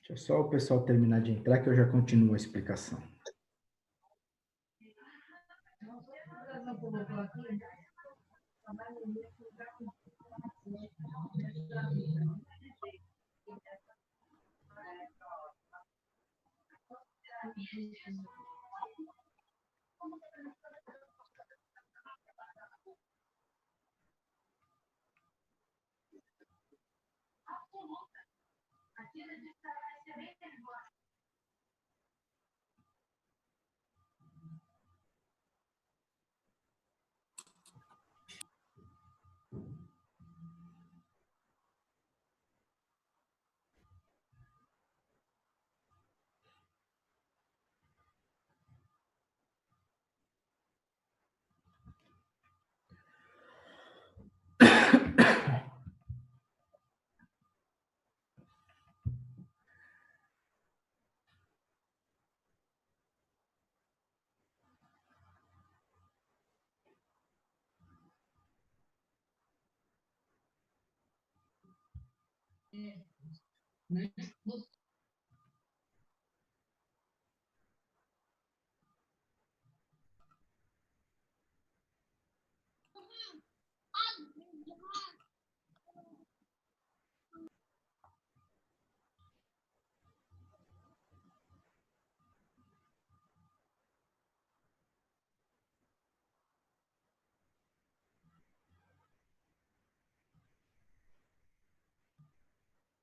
Deixa só o pessoal terminar de entrar que eu já continuo a explicação.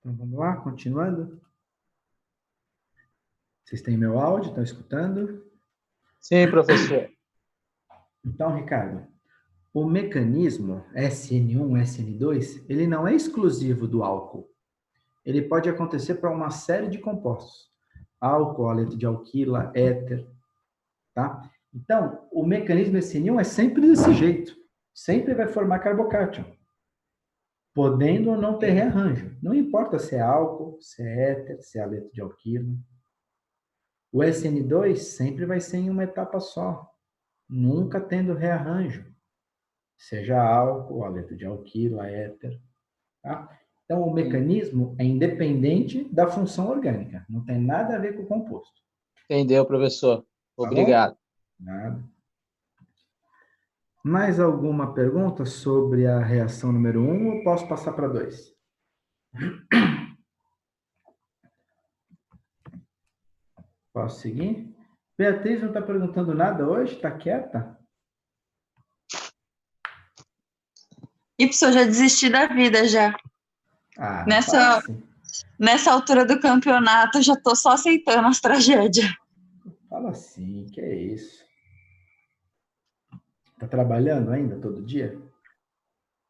Então, vamos lá, continuando. Vocês têm meu áudio? Estão escutando? Sim, professor. Então, Ricardo, o mecanismo SN1, SN2, ele não é exclusivo do álcool. Ele pode acontecer para uma série de compostos. Álcool, haleto de alquila, éter, tá? Então, o mecanismo SN1 é sempre desse jeito. Sempre vai formar carbocátion, podendo ou não ter rearranjo. Não importa se é álcool, se é éter, se é haleto de alquila. O SN2 sempre vai ser em uma etapa só, nunca tendo rearranjo, seja álcool, haleto de alquila, éter. Tá? Então, o mecanismo é independente da função orgânica, não tem nada a ver com o composto. Entendeu, professor? Obrigado. Tá bom? Nada. Mais alguma pergunta sobre a reação número 1 ou posso passar para 2? Posso seguir? Beatriz não está perguntando nada hoje? Está quieta? Eu já desisti da vida já. Ah, Nessa altura do campeonato, eu já tô só aceitando as tragédias. Fala assim, que é isso? Tá trabalhando ainda todo dia?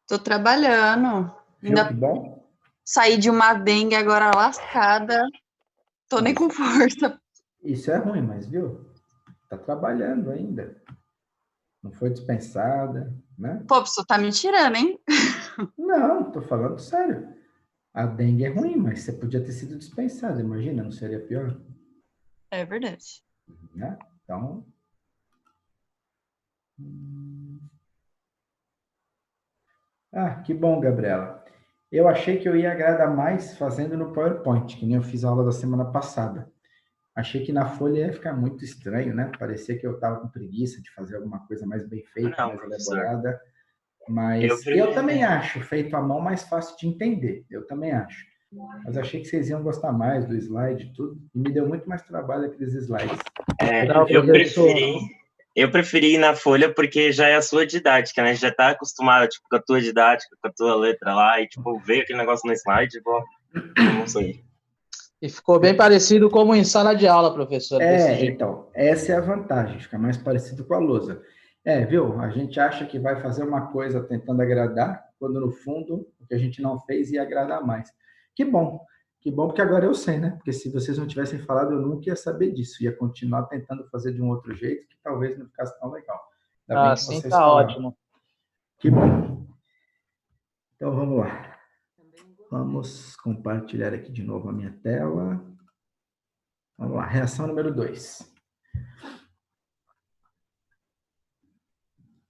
Tô trabalhando. Viu Ainda que bom? saí de uma dengue agora lascada. Tô nem com força. Isso é ruim, mas viu? Tá trabalhando ainda. Não foi dispensada, né? Pô, você tá me tirando, hein? Não, tô falando sério. A dengue é ruim, mas você podia ter sido dispensada, imagina, não seria pior? É verdade. Né? Então... Ah, que bom, Gabriela. Eu achei que eu ia agradar mais fazendo no PowerPoint, que nem eu fiz a aula da semana passada. Achei que na folha ia ficar muito estranho, né? Parecia que eu estava com preguiça de fazer alguma coisa mais bem feita, Não, mais professor. elaborada. Mas eu também acho feito à mão mais fácil de entender. Eu também acho. Mas achei que vocês iam gostar mais do slide e tudo. E me deu muito mais trabalho aqueles slides. Eu preferi ir na folha porque já é a sua didática, né? Já está acostumado, tipo, com a tua didática, com a tua letra lá, e, tipo, ver aquele negócio no slide, bom, não sei. E ficou bem parecido como em sala de aula, professor. Então, essa é a vantagem, fica mais parecido com a lousa. Viu? A gente acha que vai fazer uma coisa tentando agradar, quando no fundo o que a gente não fez ia agradar mais. Que bom, porque agora eu sei, né? Porque se vocês não tivessem falado, eu nunca ia saber disso, ia continuar tentando fazer de um outro jeito, que talvez não ficasse tão legal. Ainda bem que sim, vocês tá falaram. ótimo. Que bom. Então vamos lá. Vamos compartilhar aqui de novo a minha tela. Vamos lá, reação número 2.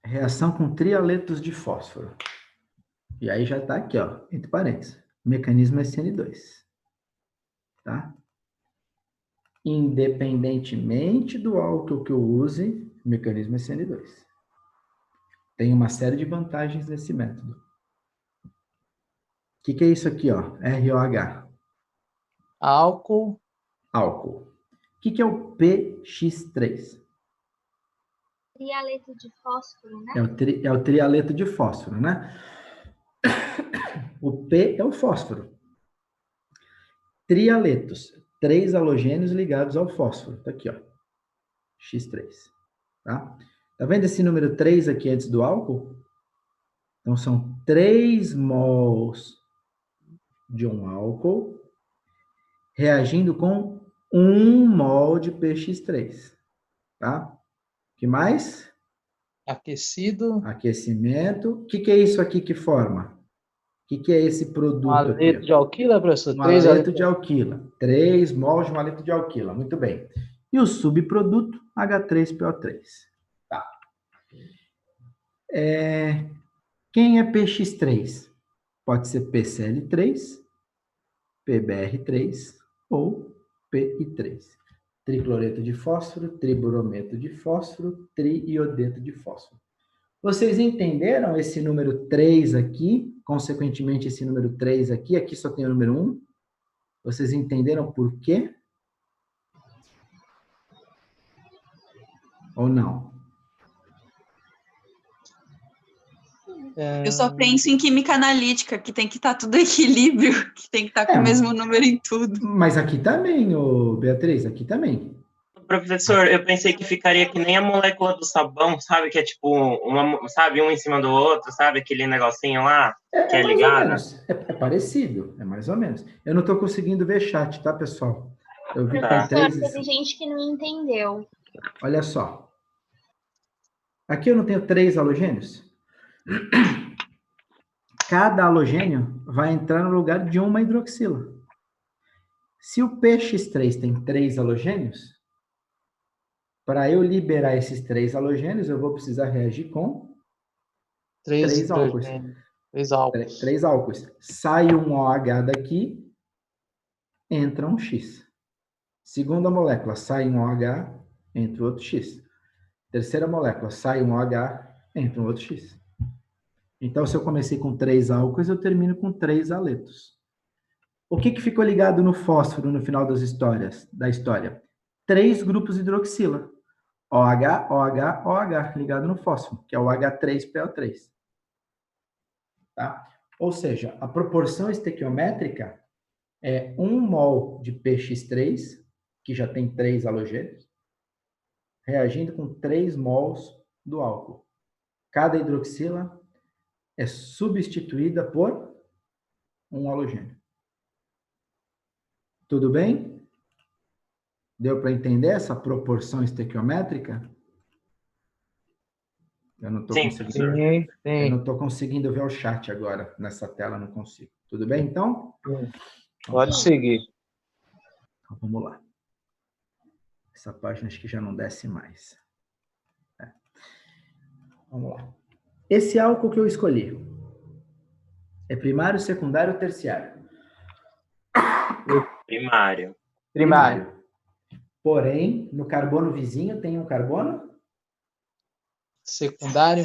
Reação com trialetos de fósforo. E aí já está aqui, ó, entre parênteses. Mecanismo SN2. Tá? Independentemente do álcool que eu use, mecanismo SN2. Tem uma série de vantagens nesse método. O que é isso aqui, ó? ROH. Álcool. Álcool. O que é o PX3? Trialeto de fósforo, né? É o trialeto de fósforo, né? O P é o fósforo. Trialetos, 3 halogênios ligados ao fósforo. Tá aqui, ó. X3. Tá? Tá vendo esse número 3 aqui antes do álcool? Então, são 3 mols de um álcool reagindo com 1 mol de PX3. Tá? O que mais? Aquecido. Aquecimento. O que é isso aqui que forma? O que é esse produto aqui? Haleto de alquila, professor? Um haleto de alquila. 3 mols de um haleto de alquila. Muito bem. E o subproduto, H3PO3. Tá. Quem é PX3? Pode ser PCl3 PBr3 ou PI3. Tricloreto de fósforo, tribrometo de fósforo, triiodeto de fósforo. Vocês entenderam esse número 3 aqui? Consequentemente, esse número 3 aqui. Aqui só tem o número 1. Vocês entenderam por quê? Ou não? Eu só penso em química analítica, que tem que estar tudo em equilíbrio, que tem que estar com o mesmo número em tudo. Mas aqui também, ô Beatriz, aqui também. Professor, eu pensei que ficaria que nem a molécula do sabão, sabe? Que é tipo, sabe, um em cima do outro, sabe? Aquele negocinho lá, que é mais ligado. ou menos. É parecido, é mais ou menos. Eu não estou conseguindo ver chat, tá, pessoal? Eu vi que tem Professor, 3. teve gente que não entendeu. Olha só. Aqui eu não tenho 3 halogênios? Cada halogênio vai entrar no lugar de uma hidroxila. Se o PX3 tem 3 halogênios, para eu liberar esses 3 halogênios, eu vou precisar reagir com 3 álcools. 3 álcools. 3 álcools. Sai um OH daqui, entra um X. Segunda molécula, sai um OH, entra outro X. Terceira molécula, sai um OH, entra um outro X. Então, se eu comecei com 3 álcools, eu termino com 3 aletos. O que ficou ligado no fósforo no final da história? 3 grupos hidroxila. OH, OH, OH, ligado no fósforo, que é o H3PO3. Tá? Ou seja, a proporção estequiométrica é 1 mol de PX3, que já tem 3 halogênios, reagindo com 3 mols do álcool. Cada hidroxila é substituída por um halogênio. Tudo bem? Deu para entender essa proporção estequiométrica? Eu não estou conseguindo. Eu não estou conseguindo ver o chat agora nessa tela, não consigo. Tudo bem, então? Pode seguir. Então, vamos lá. Essa página acho que já não desce mais. Vamos lá. Esse álcool que eu escolhi é primário, secundário ou terciário? Primário. Primário. Porém, no carbono vizinho tem um carbono? Secundário?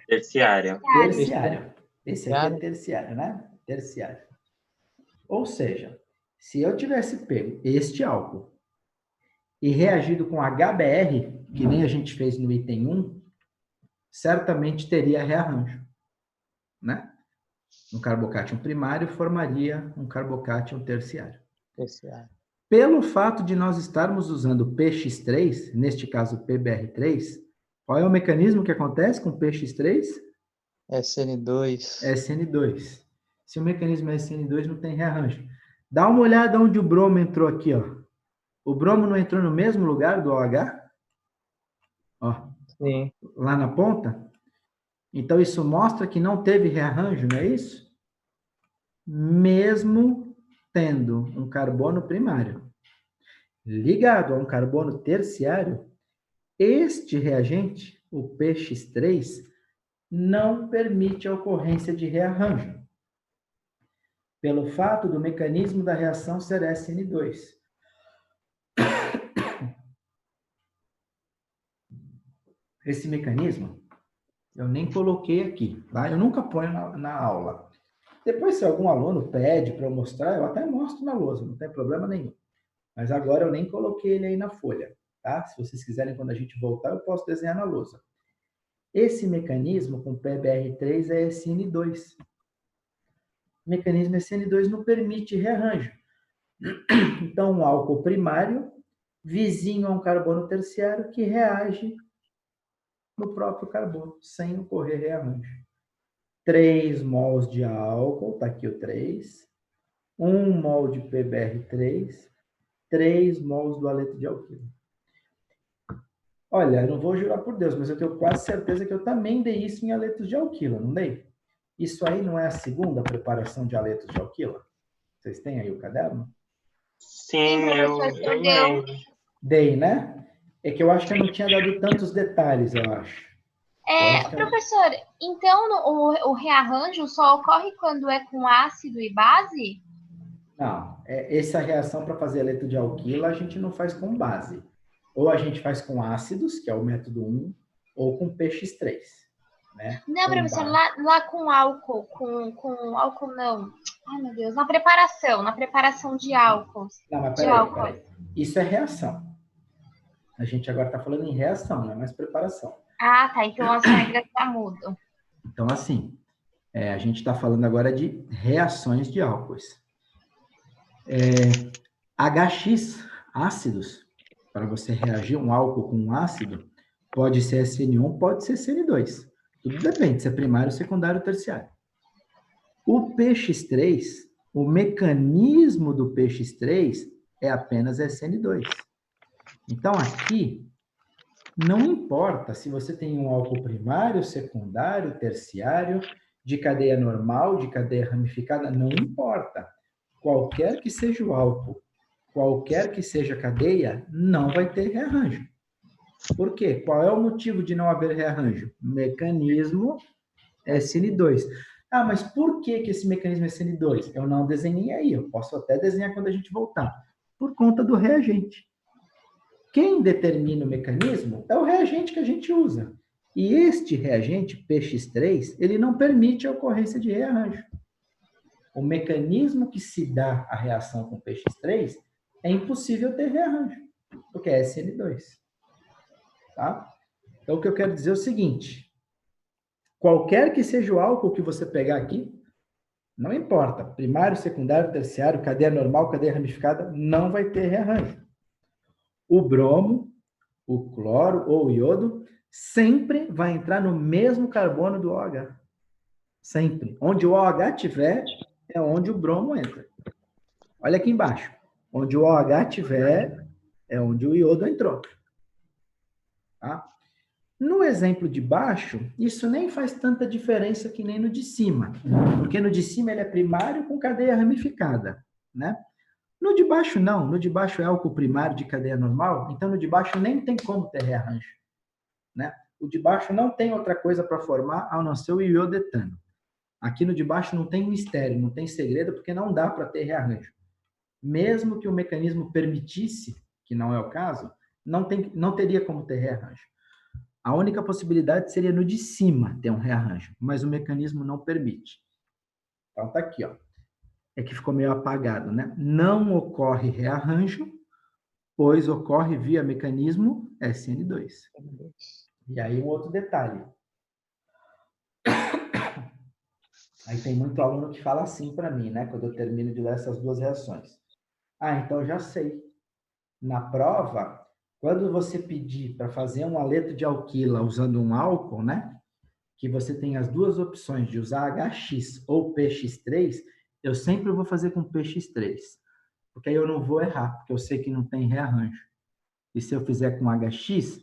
Terciário. Terciário. Esse aqui é terciário, né? Terciário. Ou seja, se eu tivesse pego este álcool e reagido com HBr, que nem a gente fez no item 1, certamente teria rearranjo, né? Um carbocátion primário formaria um carbocátion terciário. Pelo fato de nós estarmos usando PX3, neste caso PBr3, qual é o mecanismo que acontece com PX3? SN2. SN2. Se o mecanismo é SN2, não tem rearranjo. Dá uma olhada onde o bromo entrou aqui, ó. O bromo não entrou no mesmo lugar do OH? Ó. Sim. Lá na ponta? Então, isso mostra que não teve rearranjo, não é isso? Mesmo tendo um carbono primário ligado a um carbono terciário, este reagente, o PX3, não permite a ocorrência de rearranjo, pelo fato do mecanismo da reação ser SN2. Esse mecanismo, eu nem coloquei aqui, tá? Eu nunca ponho na aula. Depois, se algum aluno pede para eu mostrar, eu até mostro na lousa, não tem problema nenhum. Mas agora eu nem coloquei ele aí na folha, tá? Se vocês quiserem, quando a gente voltar, eu posso desenhar na lousa. Esse mecanismo com PBr3 é SN2. O mecanismo SN2 não permite rearranjo. Então, um álcool primário, vizinho a um carbono terciário, que reage no próprio carbono, sem ocorrer rearranjo. 3 mols de álcool, está aqui o 3. 1 mol de PBr3. 3 mols do haleto de alquilo. Olha, eu não vou jurar por Deus, mas eu tenho quase certeza que eu também dei isso em haletos de alquila, não dei? Isso aí não é a segunda preparação de haletos de alquila? Vocês têm aí o caderno? Sim, eu deu. Dei, né? É que eu acho que eu não tinha dado tantos detalhes, eu acho. Professor, então o rearranjo só ocorre quando é com ácido e base? Não, essa reação para fazer haleto de alquila a gente não faz com base. Ou a gente faz com ácidos, que é o método 1, ou com PX3, né? Não, Com professor, base. lá com álcool, com álcool não. Ai, meu Deus, na preparação de álcool. Não, mas De peraí, álcool. peraí. Isso é reação. A gente agora está falando em reação, não é mais preparação. Ah, tá. Então as regras já mudam. Então, assim, a gente está falando agora de reações de álcoois. HX, ácidos, para você reagir um álcool com um ácido, pode ser SN1, pode ser SN2. Tudo depende se é primário, secundário ou terciário. O PX3, o mecanismo do PX3 é apenas SN2. Então, aqui, não importa se você tem um álcool primário, secundário, terciário, de cadeia normal, de cadeia ramificada, não importa. Qualquer que seja o álcool, qualquer que seja a cadeia, não vai ter rearranjo. Por quê? Qual é o motivo de não haver rearranjo? Mecanismo SN2. Ah, mas por que esse mecanismo é SN2? Eu não desenhei aí, eu posso até desenhar quando a gente voltar. Por conta do reagente. Quem determina o mecanismo é o reagente que a gente usa. E este reagente, PX3, ele não permite a ocorrência de rearranjo. O mecanismo que se dá a reação com PX3 é impossível ter rearranjo, porque é SN2. Tá? Então, o que eu quero dizer é o seguinte: qualquer que seja o álcool que você pegar aqui, não importa, primário, secundário, terciário, cadeia normal, cadeia ramificada, não vai ter rearranjo. O bromo, o cloro ou o iodo sempre vai entrar no mesmo carbono do OH. Sempre. Onde o OH tiver, é onde o bromo entra. Olha aqui embaixo. Onde o OH tiver, é onde o iodo entrou. Tá? No exemplo de baixo, isso nem faz tanta diferença que nem no de cima, porque no de cima ele é primário com cadeia ramificada, né? No de baixo não, no de baixo é álcool primário de cadeia normal, então no de baixo nem tem como ter rearranjo, né? O de baixo não tem outra coisa para formar a não ser o iodetano. Aqui no de baixo não tem mistério, não tem segredo, porque não dá para ter rearranjo. Mesmo que o mecanismo permitisse, que não é o caso, não teria como ter rearranjo. A única possibilidade seria no de cima ter um rearranjo, mas o mecanismo não permite. Então tá aqui, ó. É que ficou meio apagado, né? Não ocorre rearranjo, pois ocorre via mecanismo SN2. E aí um outro detalhe. Aí tem muito aluno que fala assim para mim, né? Quando eu termino de ler essas duas reações. Ah, então eu já sei. Na prova, quando você pedir para fazer um haleto de alquila usando um álcool, né? Que você tem as duas opções de usar HX ou PX3, eu sempre vou fazer com PX3. Porque aí eu não vou errar, porque eu sei que não tem rearranjo. E se eu fizer com HX,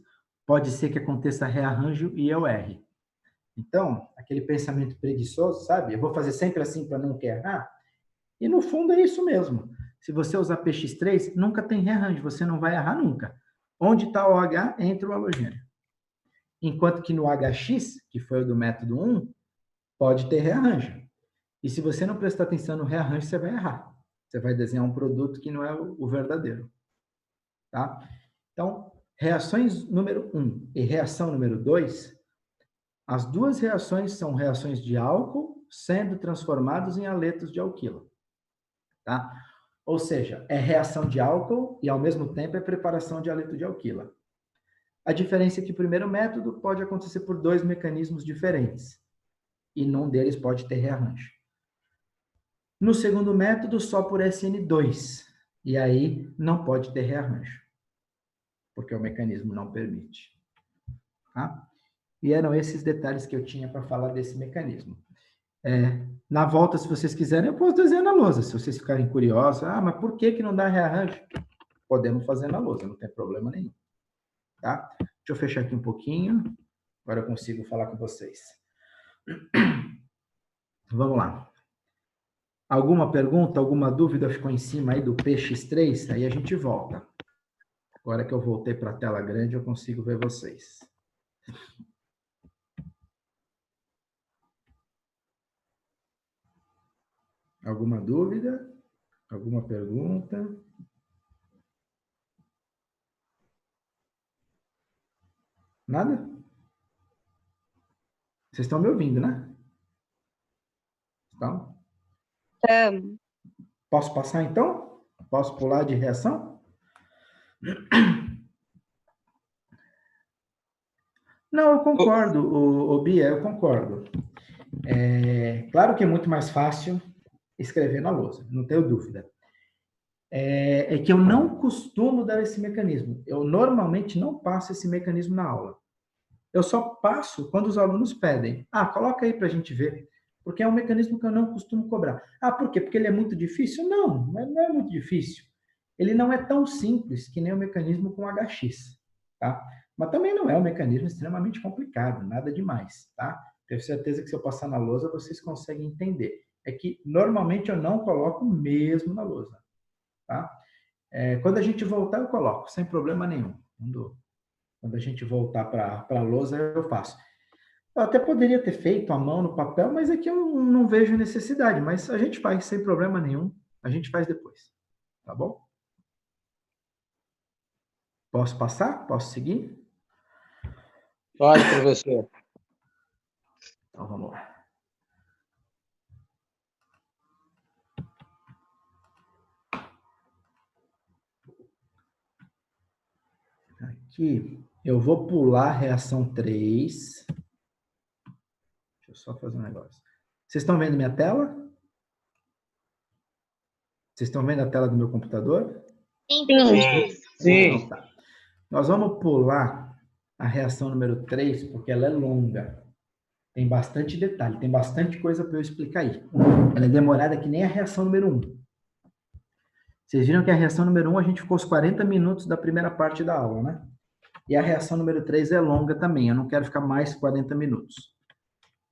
pode ser que aconteça rearranjo e eu erre. Então, aquele pensamento preguiçoso, sabe? Eu vou fazer sempre assim para nunca errar. E no fundo é isso mesmo. Se você usar PX3, nunca tem rearranjo, você não vai errar nunca. Onde está o H, entra o halogênio. Enquanto que no HX, que foi o do método 1, pode ter rearranjo. E se você não prestar atenção no rearranjo, você vai errar. Você vai desenhar um produto que não é o verdadeiro. Tá? Então, reações número 1 e reação número 2, as duas reações são reações de álcool sendo transformados em haletos de alquila. Tá? Ou seja, é reação de álcool e, ao mesmo tempo, é preparação de haleto de alquila. A diferença é que o primeiro método pode acontecer por dois mecanismos diferentes, e num deles pode ter rearranjo. No segundo método, só por SN2, e aí não pode ter rearranjo, porque o mecanismo não permite. Tá? E eram esses detalhes que eu tinha para falar desse mecanismo. Na volta, se vocês quiserem, eu posso desenhar na lousa, se vocês ficarem curiosos. Ah, mas por que não dá rearranjo? Podemos fazer na lousa, não tem problema nenhum. Tá? Deixa eu fechar aqui um pouquinho, agora eu consigo falar com vocês. Vamos lá. Alguma pergunta, alguma dúvida ficou em cima aí do PX3? Aí a gente volta. Agora que eu voltei para a tela grande, eu consigo ver vocês. Alguma dúvida? Alguma pergunta? Nada? Vocês estão me ouvindo, né? Então, posso passar, então? Posso pular de reação? Não, eu concordo, o Bia, eu concordo. Claro que é muito mais fácil escrever na lousa, não tenho dúvida. É que eu não costumo dar esse mecanismo. Eu normalmente não passo esse mecanismo na aula. Eu só passo quando os alunos pedem. Coloca aí para a gente ver. Porque é um mecanismo que eu não costumo cobrar. Por quê? Porque ele é muito difícil? Não é muito difícil. Ele não é tão simples que nem o mecanismo com HX, tá? Mas também não é um mecanismo extremamente complicado, nada demais, tá? Tenho certeza que se eu passar na lousa, vocês conseguem entender. É que, normalmente, eu não coloco mesmo na lousa, tá? Quando a gente voltar, eu coloco, sem problema nenhum. Quando a gente voltar para a lousa, eu faço. Eu até poderia ter feito a mão no papel, mas é que eu não vejo necessidade. Mas a gente faz sem problema nenhum. A gente faz depois. Tá bom? Posso passar? Posso seguir? Pode, professor. Então, vamos lá. Aqui, eu vou pular a reação 3. Deixa eu só fazer um negócio. Vocês estão vendo minha tela? Vocês estão vendo a tela do meu computador? Sim. Sim. Então, tá. Nós vamos pular a reação número 3, porque ela é longa. Tem bastante detalhe, tem bastante coisa para eu explicar aí. Ela é demorada que nem a reação número 1. Vocês viram que a reação número 1 a gente ficou os 40 minutos da primeira parte da aula, né? E a reação número 3 é longa também, eu não quero ficar mais 40 minutos.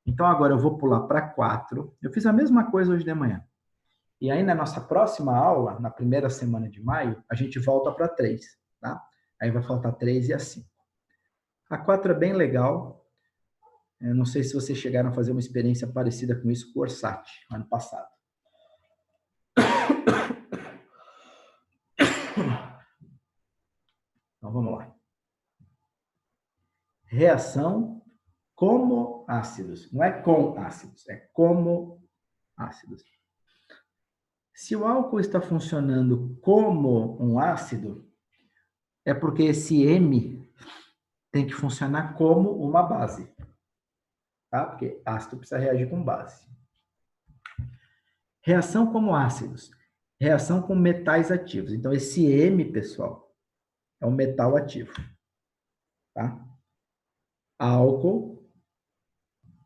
Então, agora eu vou pular para 4. Eu fiz a mesma coisa hoje de manhã. E aí, na nossa próxima aula, na primeira semana de maio, a gente volta para 3, tá? Aí vai faltar 3 e a 5. A 4 é bem legal. Eu não sei se vocês chegaram a fazer uma experiência parecida com isso com o Orsat, ano passado. Então, vamos lá. Reação como ácidos. Não é com ácidos, é como ácidos. Se o álcool está funcionando como um ácido, é porque esse M tem que funcionar como uma base. Tá? Porque ácido precisa reagir com base. Reação como ácidos. Reação com metais ativos. Então, esse M, pessoal, é um metal ativo. Tá? Álcool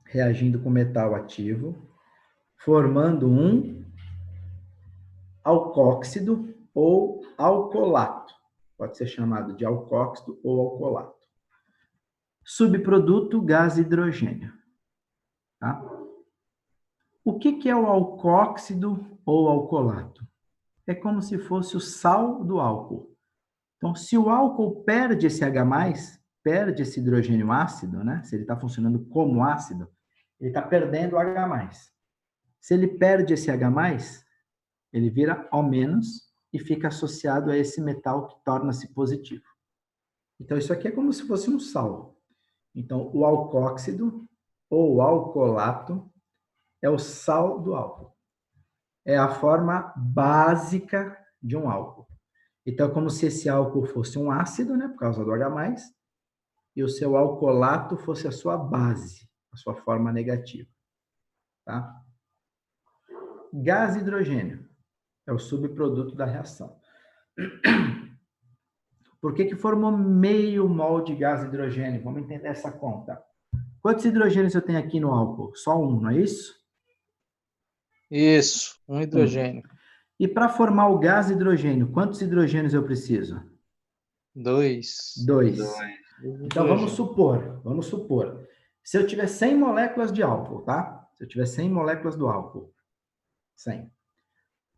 reagindo com metal ativo, formando um alcóxido ou alcoolato. Pode ser chamado de alcóxido ou alcoolato. Subproduto gás hidrogênio. Tá? O que é o alcóxido ou alcoolato? É como se fosse o sal do álcool. Então, se o álcool perde esse H+, perde esse hidrogênio ácido, né? Se ele está funcionando como ácido, ele está perdendo o H+. Se ele perde esse H+, ele vira O- e fica associado a esse metal que torna-se positivo. Então, isso aqui é como se fosse um sal. Então, o alcóxido ou alcoolato é o sal do álcool. É a forma básica de um álcool. Então, é como se esse álcool fosse um ácido, né, por causa do H+, e o seu alcoolato fosse a sua base, a sua forma negativa. Tá? Gás hidrogênio é o subproduto da reação. Por que formou meio mol de gás hidrogênio? Vamos entender essa conta. Quantos hidrogênios eu tenho aqui no álcool? Só um, não é isso? Isso, um hidrogênio. E para formar o gás hidrogênio, quantos hidrogênios eu preciso? 2. 2. Então, vamos supor. Se eu tiver 100 moléculas de álcool, tá? Se eu tiver 100 moléculas do álcool. 100.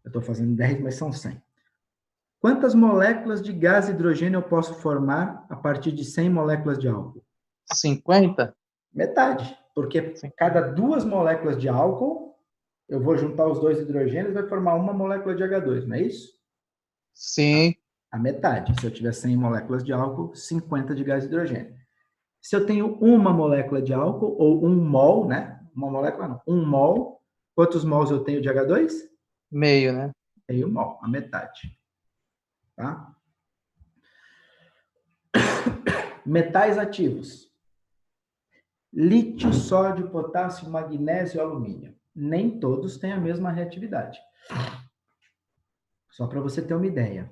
Eu estou fazendo 10, mas são 100. Quantas moléculas de gás hidrogênio eu posso formar a partir de 100 moléculas de álcool? 50? Metade. Porque cada 2 moléculas de álcool eu vou juntar os dois hidrogênios, vai formar uma molécula de H2, não é isso? Sim. A metade. Se eu tiver 100 moléculas de álcool, 50 de gás de hidrogênio. Se eu tenho uma molécula de álcool, ou 1 mol, né? Uma molécula não, 1 mol, quantos mols eu tenho de H2? Meio, né? Meio mol, a metade. Tá? Metais ativos. Lítio, sódio, potássio, magnésio e alumínio. Nem todos têm a mesma reatividade. Só para você ter uma ideia.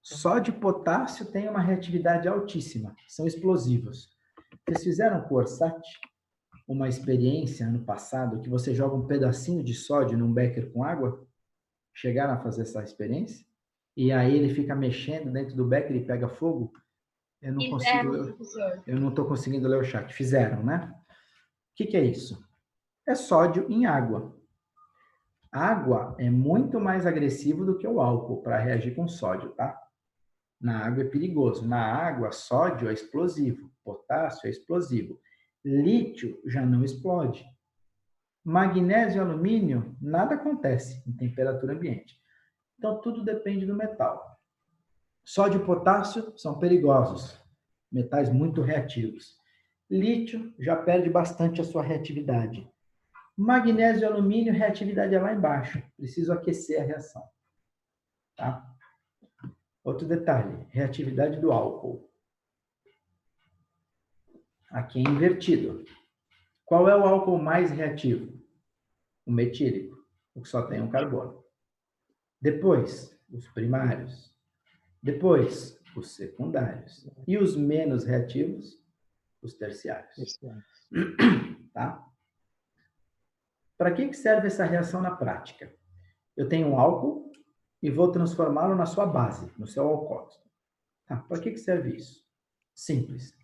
Sódio e potássio têm uma reatividade altíssima, são explosivos. Vocês fizeram com o Orsat uma experiência ano passado que você joga um pedacinho de sódio num becker com água? Chegaram a fazer essa experiência? E aí ele fica mexendo dentro do becker e pega fogo? Eu não estou conseguindo ler o chat. Fizeram, né? O que é isso? É sódio em água. Água é muito mais agressivo do que o álcool para reagir com sódio, tá? Na água é perigoso. Na água, sódio é explosivo. Potássio é explosivo. Lítio já não explode. Magnésio e alumínio, nada acontece em temperatura ambiente. Então, tudo depende do metal. Sódio e potássio são perigosos. Metais muito reativos. Lítio já perde bastante a sua reatividade. Magnésio e alumínio, reatividade é lá embaixo. Preciso aquecer a reação. Tá? Outro detalhe, reatividade do álcool. Aqui é invertido. Qual é o álcool mais reativo? O metílico, o que só tem um carbono. Depois, os primários. Depois, os secundários. E os menos reativos? Os terciários. Tá? Para que serve essa reação na prática? Eu tenho um álcool e vou transformá-lo na sua base, no seu alcoólico. Tá, para que serve isso? Simples.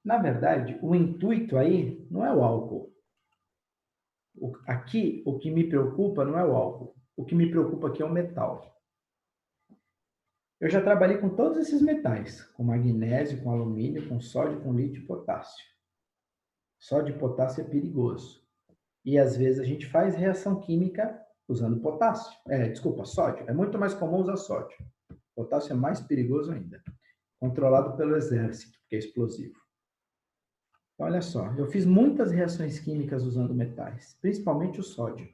Na verdade, o intuito aí não é o álcool. Aqui, o que me preocupa não é o álcool. O que me preocupa aqui é o metal. Eu já trabalhei com todos esses metais, com magnésio, com alumínio, com sódio, com lítio e potássio. Sódio e potássio é perigoso. E às vezes a gente faz reação química usando potássio. Sódio. É muito mais comum usar sódio. Potássio é mais perigoso ainda. Controlado pelo exército, que é explosivo. Então, olha só, eu fiz muitas reações químicas usando metais, principalmente o sódio.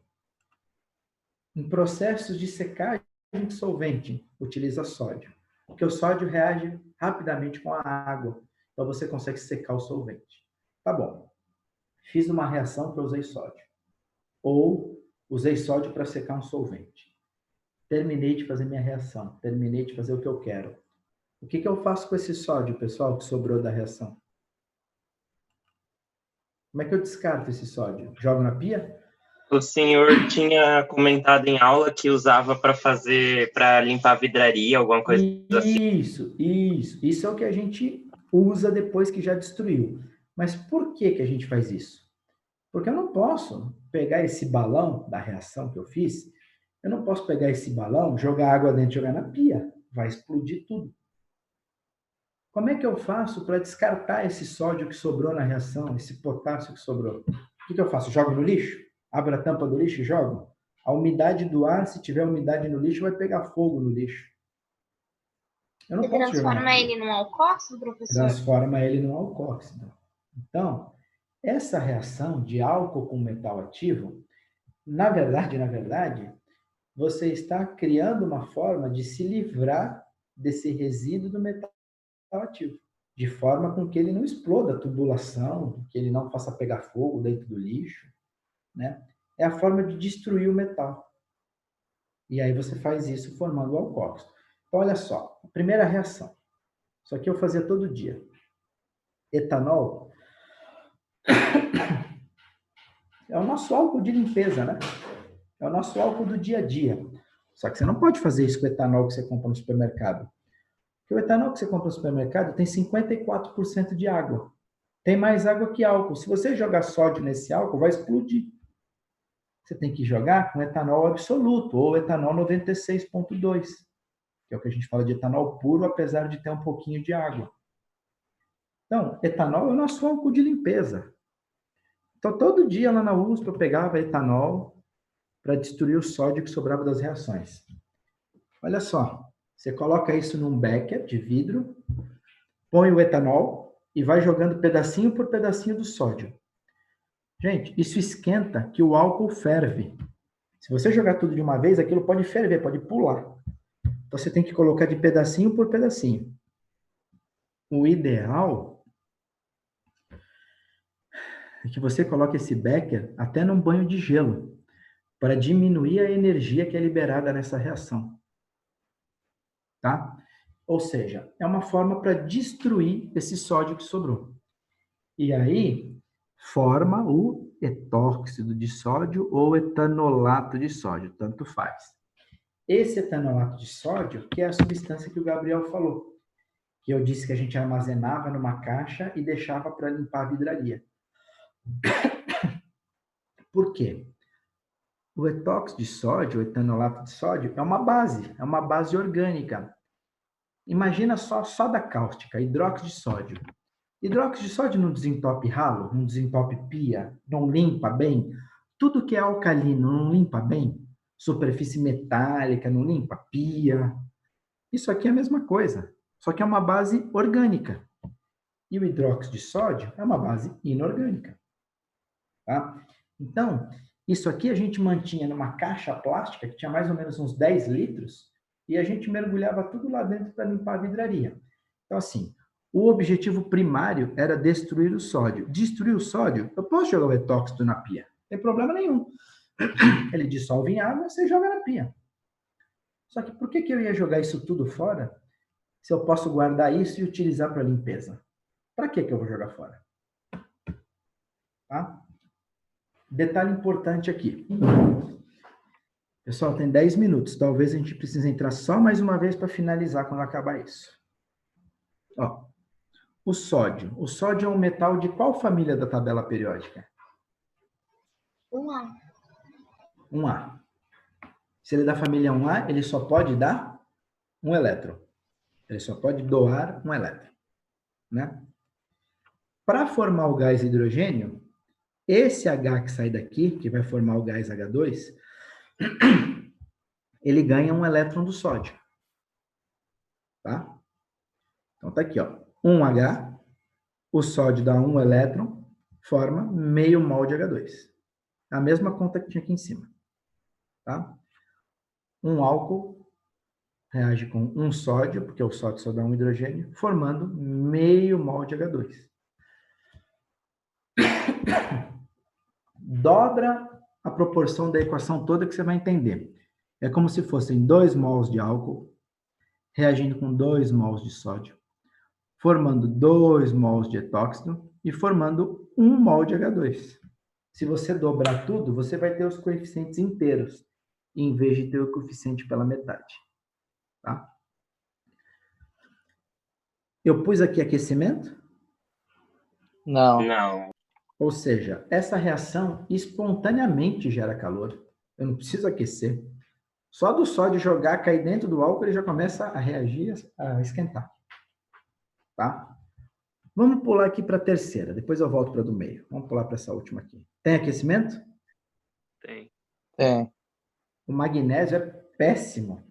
Em processos de secagem de solvente, utiliza sódio, porque o sódio reage rapidamente com a água, então você consegue secar o solvente. Tá bom, fiz uma reação que eu usei sódio, ou usei sódio para secar um solvente. Terminei de fazer minha reação, terminei de fazer o que eu quero. O que eu faço com esse sódio, pessoal, que sobrou da reação? Como é que eu descarto esse sódio? Jogo na pia? O senhor tinha comentado em aula que usava para limpar vidraria, alguma coisa assim. Isso é o que a gente usa depois que já destruiu. Mas por que a gente faz isso? Porque eu não posso pegar esse balão da reação que eu fiz, eu não posso pegar esse balão, jogar água dentro e jogar na pia. Vai explodir tudo. Como é que eu faço para descartar esse sódio que sobrou na reação, esse potássio que sobrou? O que eu faço? Jogo no lixo? Abro a tampa do lixo e jogo? A umidade do ar, se tiver umidade no lixo, vai pegar fogo no lixo. Eu não Você posso transforma ele num alcóxido, professor? Transforma ele num alcóxido. Então, essa reação de álcool com metal ativo, na verdade, você está criando uma forma de se livrar desse resíduo do metal ativo, de forma com que ele não exploda a tubulação, que ele não faça pegar fogo dentro do lixo, né? É a forma de destruir o metal. E aí você faz isso formando o alcóxido. Então, olha só, a primeira reação. Isso aqui eu fazia todo dia. Etanol é o nosso álcool de limpeza, né? É o nosso álcool do dia a dia. Só que você não pode fazer isso com o etanol que você compra no supermercado. Porque o etanol que você compra no supermercado tem 54% de água. Tem mais água que álcool. Se você jogar sódio nesse álcool, vai explodir. Você tem que jogar com etanol absoluto, ou etanol 96,2, que é o que a gente fala de etanol puro, apesar de ter um pouquinho de água. Então, etanol é o nosso álcool de limpeza. Então, todo dia lá na USP eu pegava etanol para destruir o sódio que sobrava das reações. Olha só, você coloca isso num becker de vidro, põe o etanol e vai jogando pedacinho por pedacinho do sódio. Gente, isso esquenta que o álcool ferve. Se você jogar tudo de uma vez, aquilo pode ferver, pode pular. Então você tem que colocar de pedacinho por pedacinho. O ideal é que você coloque esse becker até num banho de gelo, para diminuir a energia que é liberada nessa reação. Tá? Ou seja, é uma forma para destruir esse sódio que sobrou. E aí, forma o etóxido de sódio ou etanolato de sódio, tanto faz. Esse etanolato de sódio, que é a substância que o Gabriel falou, que eu disse que a gente armazenava numa caixa e deixava para limpar a vidraria. Por quê? O etóxido de sódio, o etanolato de sódio, é uma base orgânica. Imagina só soda cáustica, hidróxido de sódio. Hidróxido de sódio não desentope ralo, não desentope pia, não limpa bem. Tudo que é alcalino não limpa bem. Superfície metálica não limpa, pia. Isso aqui é a mesma coisa, só que é uma base orgânica. E o hidróxido de sódio é uma base inorgânica. Tá? Então, isso aqui a gente mantinha numa caixa plástica que tinha mais ou menos uns 10 litros e a gente mergulhava tudo lá dentro para limpar a vidraria. Então, assim, o objetivo primário era destruir o sódio. Destruir o sódio, eu posso jogar o etóxido na pia, não tem problema nenhum. Ele dissolve em água, você joga na pia. Só que por que eu ia jogar isso tudo fora se eu posso guardar isso e utilizar para limpeza? Para que eu vou jogar fora? Tá? Detalhe importante aqui. Pessoal, tem 10 minutos. Talvez a gente precise entrar só mais uma vez para finalizar quando acabar isso. Ó, o sódio. O sódio é um metal de qual família da tabela periódica? 1A. 1A. Se ele é da família 1A, ele só pode dar um elétron. Ele só pode doar um elétron. Né? Para formar o gás hidrogênio, esse H que sai daqui, que vai formar o gás H2, ele ganha um elétron do sódio. Tá? Então tá aqui, ó. 1H, o sódio dá um elétron, forma meio mol de H2. A mesma conta que tinha aqui em cima. Tá? Um álcool reage com um sódio, porque o sódio só dá um hidrogênio, formando meio mol de H2. Dobra a proporção da equação toda que você vai entender. É como se fossem 2 mols de álcool reagindo com 2 mols de sódio, formando 2 mols de etóxido e formando 1 mol de H2. Se você dobrar tudo, você vai ter os coeficientes inteiros, em vez de ter o coeficiente pela metade. Tá? Eu pus aqui aquecimento? Não. Não. Ou seja, essa reação espontaneamente gera calor. Eu não preciso aquecer. Só do sódio jogar, cair dentro do álcool, ele já começa a reagir, a esquentar. Tá? Vamos pular aqui para a terceira, depois eu volto para a do meio. Vamos pular para essa última aqui. Tem aquecimento? Tem. Tem. O magnésio é péssimo.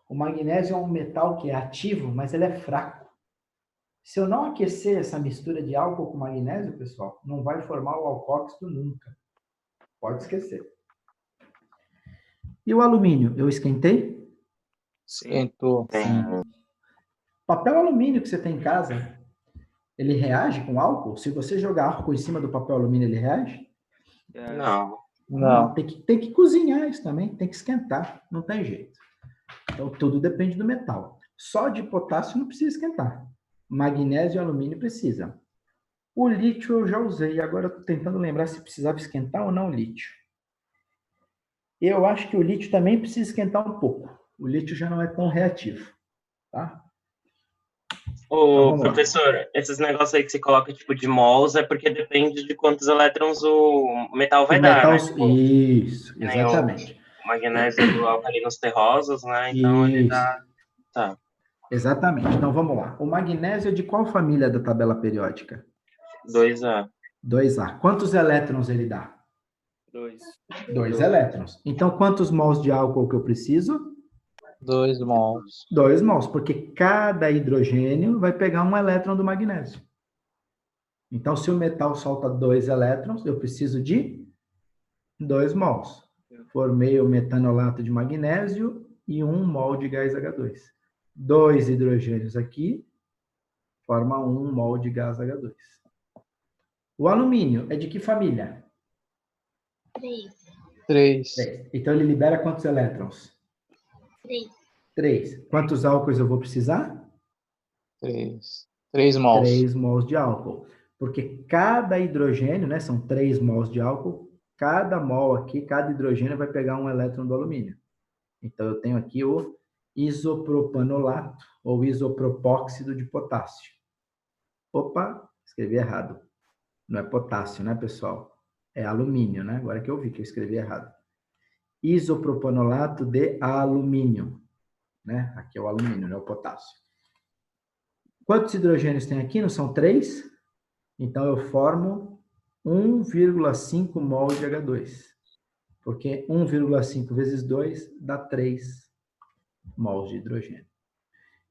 O magnésio é um metal que é ativo, mas ele é fraco. Se eu não aquecer essa mistura de álcool com magnésio, pessoal, não vai formar o alcóxido nunca. Pode esquecer. E o alumínio, eu esquentei? Esquentou. Sim. Papel alumínio que você tem em casa, ele reage com álcool? Se você jogar álcool em cima do papel alumínio, ele reage? Não. Não. Tem que cozinhar isso também, tem que esquentar, não tem jeito. Então, tudo depende do metal. Sódio e potássio não precisa esquentar. Magnésio e alumínio precisa. O lítio eu já usei, agora estou tentando lembrar se precisava esquentar ou não o lítio. Eu acho que o lítio também precisa esquentar um pouco. O lítio já não é tão reativo. Tá? Ô, professor, esses negócios aí que você coloca tipo de mols é porque depende de quantos elétrons o metal vai dar, né? Tipo, isso, exatamente. O magnésio do alcalinos terrosos, né? Então ele dá... Tá. Exatamente. Então vamos lá. O magnésio é de qual família da tabela periódica? 2A. 2A. Quantos elétrons ele dá? 2 elétrons. Então, quantos mols de álcool que eu preciso? 2 mols. 2 mols, porque cada hidrogênio vai pegar um elétron do magnésio. Então, se o metal solta 2 elétrons, eu preciso de 2 mols. Formei o metanolato de magnésio e 1 mol de gás H2. 2 hidrogênios aqui forma 1 mol de gás H2. O alumínio é de que família? 3. 3. Então, ele libera quantos elétrons? 3. 3. Quantos álcoois eu vou precisar? 3. 3 mols. 3 mols de álcool. Porque cada hidrogênio, né, são 3 mols de álcool, cada mol aqui, cada hidrogênio vai pegar um elétron do alumínio. Então, eu tenho aqui o isopropanolato, ou isopropóxido de potássio. Opa, escrevi errado. Não é potássio, né, pessoal? É alumínio, né? Agora que eu vi que eu escrevi errado. Isopropanolato de alumínio, né? Aqui é o alumínio, não é o potássio. Quantos hidrogênios tem aqui? Não são 3? Então, eu formo 1,5 mol de H2. Porque 1,5 vezes 2 dá 3 mols de hidrogênio.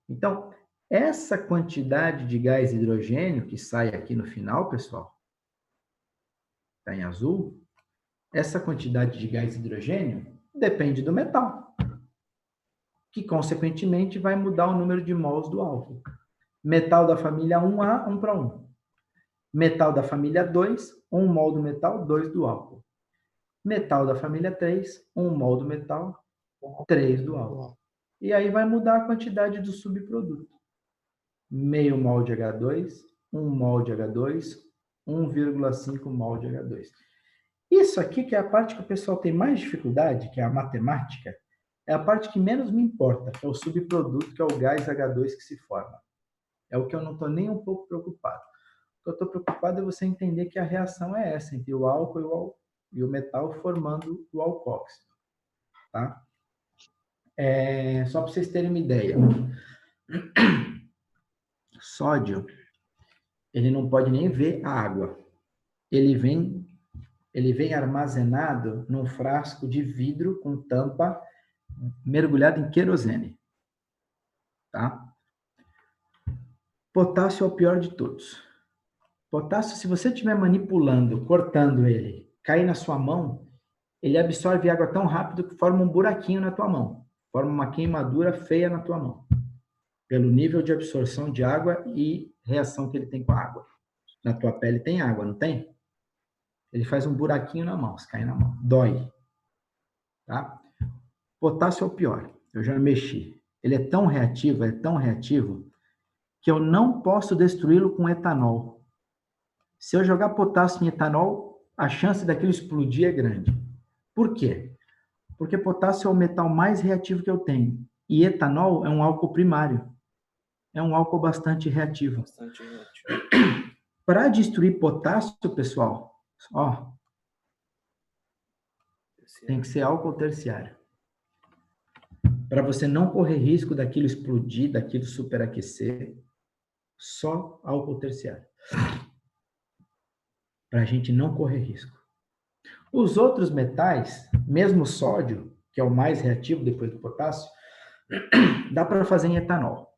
Então, essa quantidade de gás hidrogênio que sai aqui no final, pessoal, está em azul, essa quantidade de gás hidrogênio depende do metal, que, consequentemente, vai mudar o número de mols do álcool. Metal da família 1A, 1 para 1. Metal da família 2, 1 mol do metal, 2 do álcool. Metal da família 3, 1 mol do metal, 3 do álcool. E aí vai mudar a quantidade do subproduto. Meio mol de H2, 1 mol de H2, 1,5 mol de H2. Isso aqui, que é a parte que o pessoal tem mais dificuldade, que é a matemática, é a parte que menos me importa, que é o subproduto, que é o gás H2 que se forma. É o que eu não estou nem um pouco preocupado. O que eu estou preocupado é você entender que a reação é essa, entre o álcool e o metal formando o alcóxido. Tá? Só para vocês terem uma ideia. Sódio, ele não pode nem ver a água. Ele vem armazenado num frasco de vidro com tampa mergulhado em querosene. Tá? Potássio é o pior de todos. Potássio, se você estiver manipulando, cortando ele, cair na sua mão, ele absorve água tão rápido que forma um buraquinho na tua mão. Forma uma queimadura feia na tua mão. Pelo nível de absorção de água e reação que ele tem com a água. Na tua pele tem água, não tem? Ele faz um buraquinho na mão, se cair na mão. Dói. Tá? Potássio é o pior. Eu já mexi. Ele é tão reativo, que eu não posso destruí-lo com etanol. Se eu jogar potássio em etanol, a chance daquilo explodir é grande. Por quê? Porque potássio é o metal mais reativo que eu tenho. E etanol é um álcool primário. É um álcool bastante reativo. Para destruir potássio, pessoal, tem que ser álcool terciário. Para você não correr risco daquilo explodir, daquilo superaquecer, só álcool terciário. Para a gente não correr risco. Os outros metais, mesmo o sódio, que é o mais reativo depois do potássio, dá para fazer em etanol.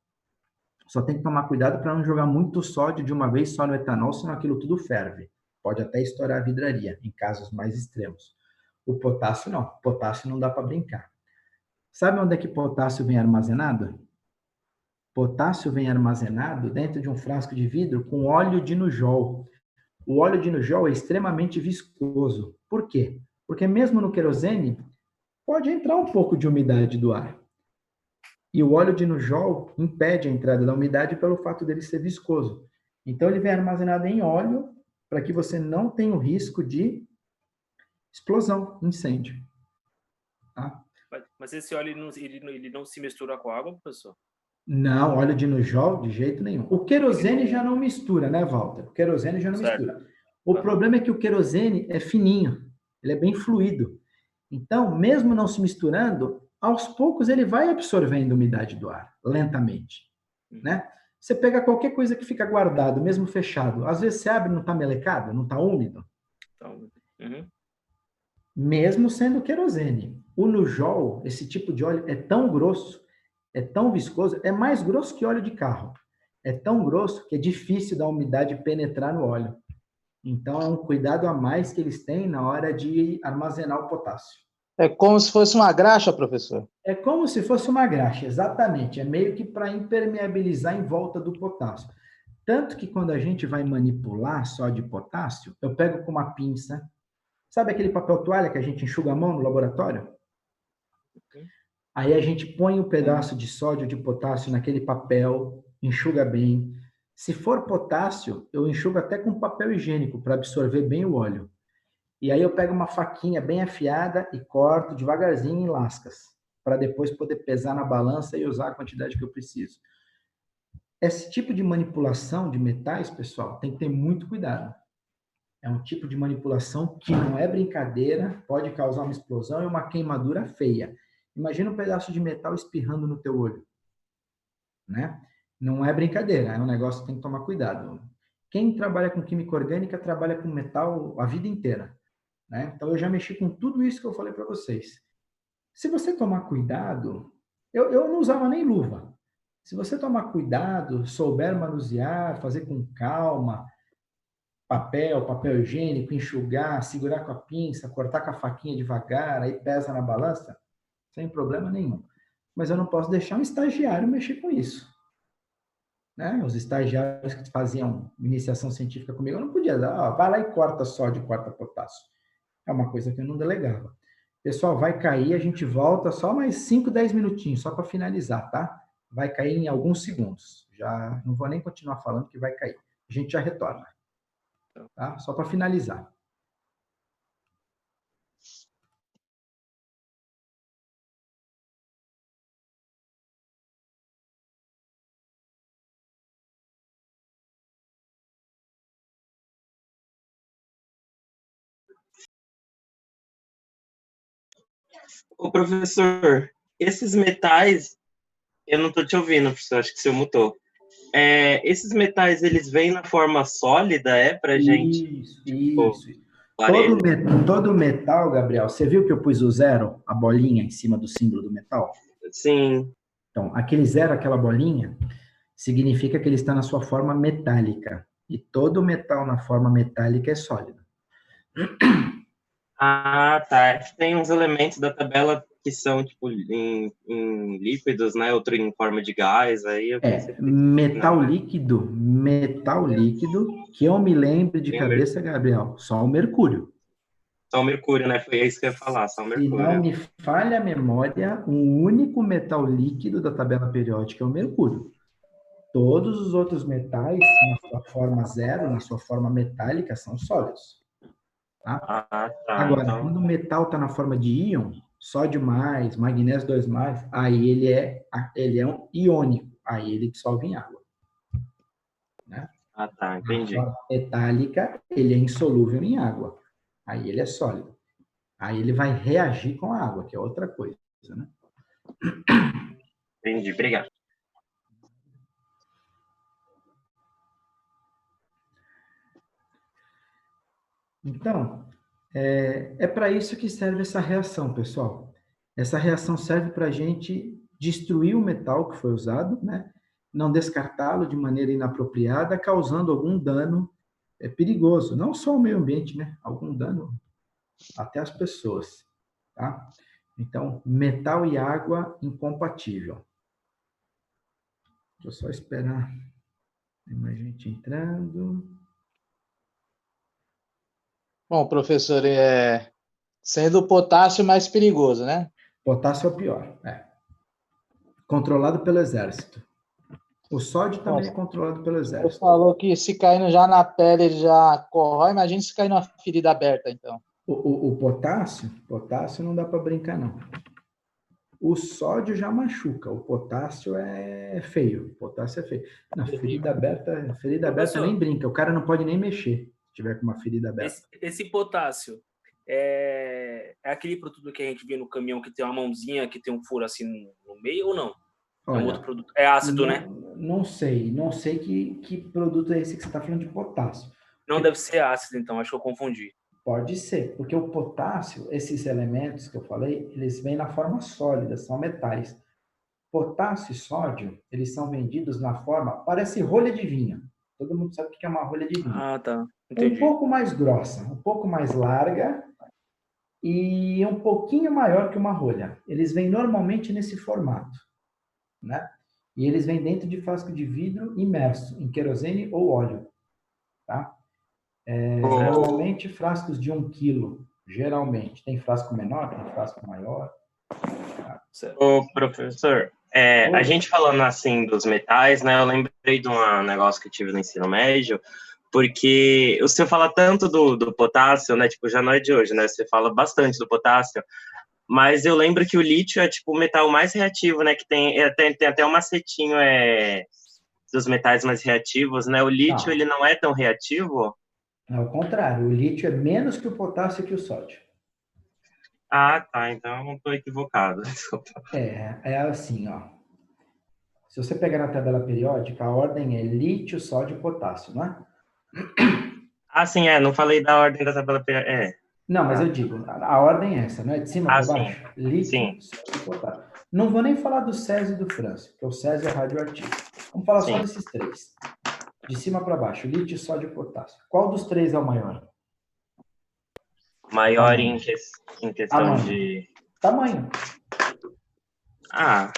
Só tem que tomar cuidado para não jogar muito sódio de uma vez só no etanol, senão aquilo tudo ferve. Pode até estourar a vidraria, em casos mais extremos. O potássio não. Potássio não dá para brincar. Sabe onde é que potássio vem armazenado? Potássio vem armazenado dentro de um frasco de vidro com óleo de nujol. O óleo de nujol é extremamente viscoso. Por quê? Porque mesmo no querosene, pode entrar um pouco de umidade do ar. E o óleo de nujol impede a entrada da umidade pelo fato dele ser viscoso. Então, ele vem armazenado em óleo para que você não tenha o risco de explosão, incêndio. Tá? Mas esse óleo ele não se mistura com a água, professor? Não, óleo de nujol, de jeito nenhum. O querosene já não mistura, né, Walter? O querosene já não mistura. O problema é que o querosene é fininho, ele é bem fluido. Então, mesmo não se misturando, aos poucos ele vai absorvendo a umidade do ar, lentamente. Né? Você pega qualquer coisa que fica guardado, mesmo fechado, às vezes você abre e não está melecado, não está úmido. mesmo sendo querosene. O Nujol, esse tipo de óleo, é tão grosso, é tão viscoso, é mais grosso que óleo de carro. É tão grosso que é difícil da umidade penetrar no óleo. Então, é um cuidado a mais que eles têm na hora de armazenar o potássio. É como se fosse uma graxa, professor? É como se fosse uma graxa, exatamente. É meio que para impermeabilizar em volta do potássio. Tanto que quando a gente vai manipular só de potássio, eu pego com uma pinça. Sabe aquele papel toalha que a gente enxuga a mão no laboratório? Aí a gente põe um pedaço de sódio de potássio naquele papel, enxuga bem. Se for potássio, eu enxugo até com papel higiênico para absorver bem o óleo. E aí eu pego uma faquinha bem afiada e corto devagarzinho em lascas, para depois poder pesar na balança e usar a quantidade que eu preciso. Esse tipo de manipulação de metais, pessoal, tem que ter muito cuidado. É um tipo de manipulação que não é brincadeira, pode causar uma explosão e uma queimadura feia. Imagina um pedaço de metal espirrando no teu olho, né? Não é brincadeira, é um negócio que tem que tomar cuidado. Quem trabalha com química orgânica trabalha com metal a vida inteira, né? Então eu já mexi com tudo isso que eu falei para vocês. Se você tomar cuidado, eu não usava nem luva. Se você tomar cuidado, souber manusear, fazer com calma, papel higiênico, enxugar, segurar com a pinça, cortar com a faquinha devagar, aí pesa na balança, sem problema nenhum. Mas eu não posso deixar um estagiário mexer com isso. Né? Os estagiários que faziam iniciação científica comigo, eu não podia dar, vai lá e corta sódio, corta potássio. É uma coisa que eu não delegava. Pessoal, vai cair, a gente volta só mais 5, 10 minutinhos, só para finalizar, tá? Vai cair em alguns segundos. Já não vou nem continuar falando que vai cair. A gente já retorna. Tá? Só para finalizar. Ô, professor, esses metais, eu não estou te ouvindo, professor, acho que você mutou. Esses metais, eles vêm na forma sólida, pra gente? Isso, Tipo, isso. Todo metal, Gabriel, você viu que eu pus o zero, a bolinha em cima do símbolo do metal? Sim. Então, aquele zero, aquela bolinha, significa que ele está na sua forma metálica. E todo metal na forma metálica é sólido. Ah, tá. Tem uns elementos da tabela que são, tipo, em líquidos, né? Outro em forma de gás, aí eu pensei... Metal líquido, que eu me lembro de cabeça, Gabriel, só o mercúrio. Só o mercúrio, né? Foi isso que eu ia falar, só o mercúrio. Se não me falha a memória, o único metal líquido da tabela periódica é o mercúrio. Todos os outros metais, na sua forma zero, na sua forma metálica, são sólidos. Tá? Ah, tá. Agora, então... quando o metal está na forma de íon, sódio mais, magnésio 2 mais, aí ele é um iônico, aí ele dissolve em água. Né? Ah, tá, entendi. Na forma metálica, ele é insolúvel em água, aí ele é sólido. Aí ele vai reagir com a água, que é outra coisa. Né? Entendi, obrigado. Então, é para isso que serve essa reação, pessoal. Essa reação serve para a gente destruir o metal que foi usado, né? Não descartá-lo de maneira inapropriada, causando algum dano perigoso, não só ao meio ambiente, né? Algum dano até às pessoas, tá? Então, metal e água incompatível. Deixa eu só esperar. Tem mais gente entrando. Bom, professor, sendo o potássio mais perigoso, né? Potássio é o pior, controlado pelo exército. O sódio também é controlado pelo exército. Você falou que se caindo já na pele ele já corrói, imagina se cair numa ferida aberta, então. O potássio não dá para brincar, não. O sódio já machuca, o potássio é feio. O potássio é feio. Na ferida aberta nem brinca, o cara não pode nem mexer se tiver com uma ferida aberta. Esse potássio é aquele produto que a gente vê no caminhão que tem uma mãozinha, que tem um furo assim no meio ou não? Olha, é um outro produto. É ácido, não, né? Não sei que produto é esse que você está falando de potássio. Não deve ser ácido, então, acho que eu confundi. Pode ser, porque o potássio, esses elementos que eu falei, eles vêm na forma sólida, são metais. Potássio e sódio, eles são vendidos na forma, parece rolha de vinho. Todo mundo sabe o que é uma rolha de vinho. Ah, tá. Um Entendi. pouco mais grossa, um pouco mais larga e um pouquinho maior que uma rolha. Eles vêm normalmente nesse formato, né? E eles vêm dentro de frasco de vidro imerso em querosene ou óleo, tá? Normalmente frascos de 1 quilo, geralmente. Tem frasco menor, tem frasco maior. Certo. Ô, professor, a gente falando assim dos metais, né? Eu lembrei de um negócio que eu tive no ensino médio, porque o senhor fala tanto do potássio, né? Tipo, já não é de hoje, né? Você fala bastante do potássio, mas eu lembro que o lítio é tipo o metal mais reativo, né? Que tem até um macetinho dos metais mais reativos, né? O lítio, ele não é tão reativo? Ao contrário, o lítio é menos que o potássio e que o sódio. Ah, tá. Então eu não estou equivocado. É assim, ó. Se você pegar na tabela periódica, a ordem é lítio, sódio e potássio, não é? Ah, sim, não falei da ordem da tabela periódica. Não, mas eu digo, a ordem é essa, não é? De cima para baixo? Sim. Lítio, sódio e potássio. Não vou nem falar do césio e do frâncio, porque o césio é radioativo. Vamos falar só desses três. De cima para baixo, lítio, sódio e potássio. Qual dos três é o maior? Maior em questão de... Tamanho. Ah,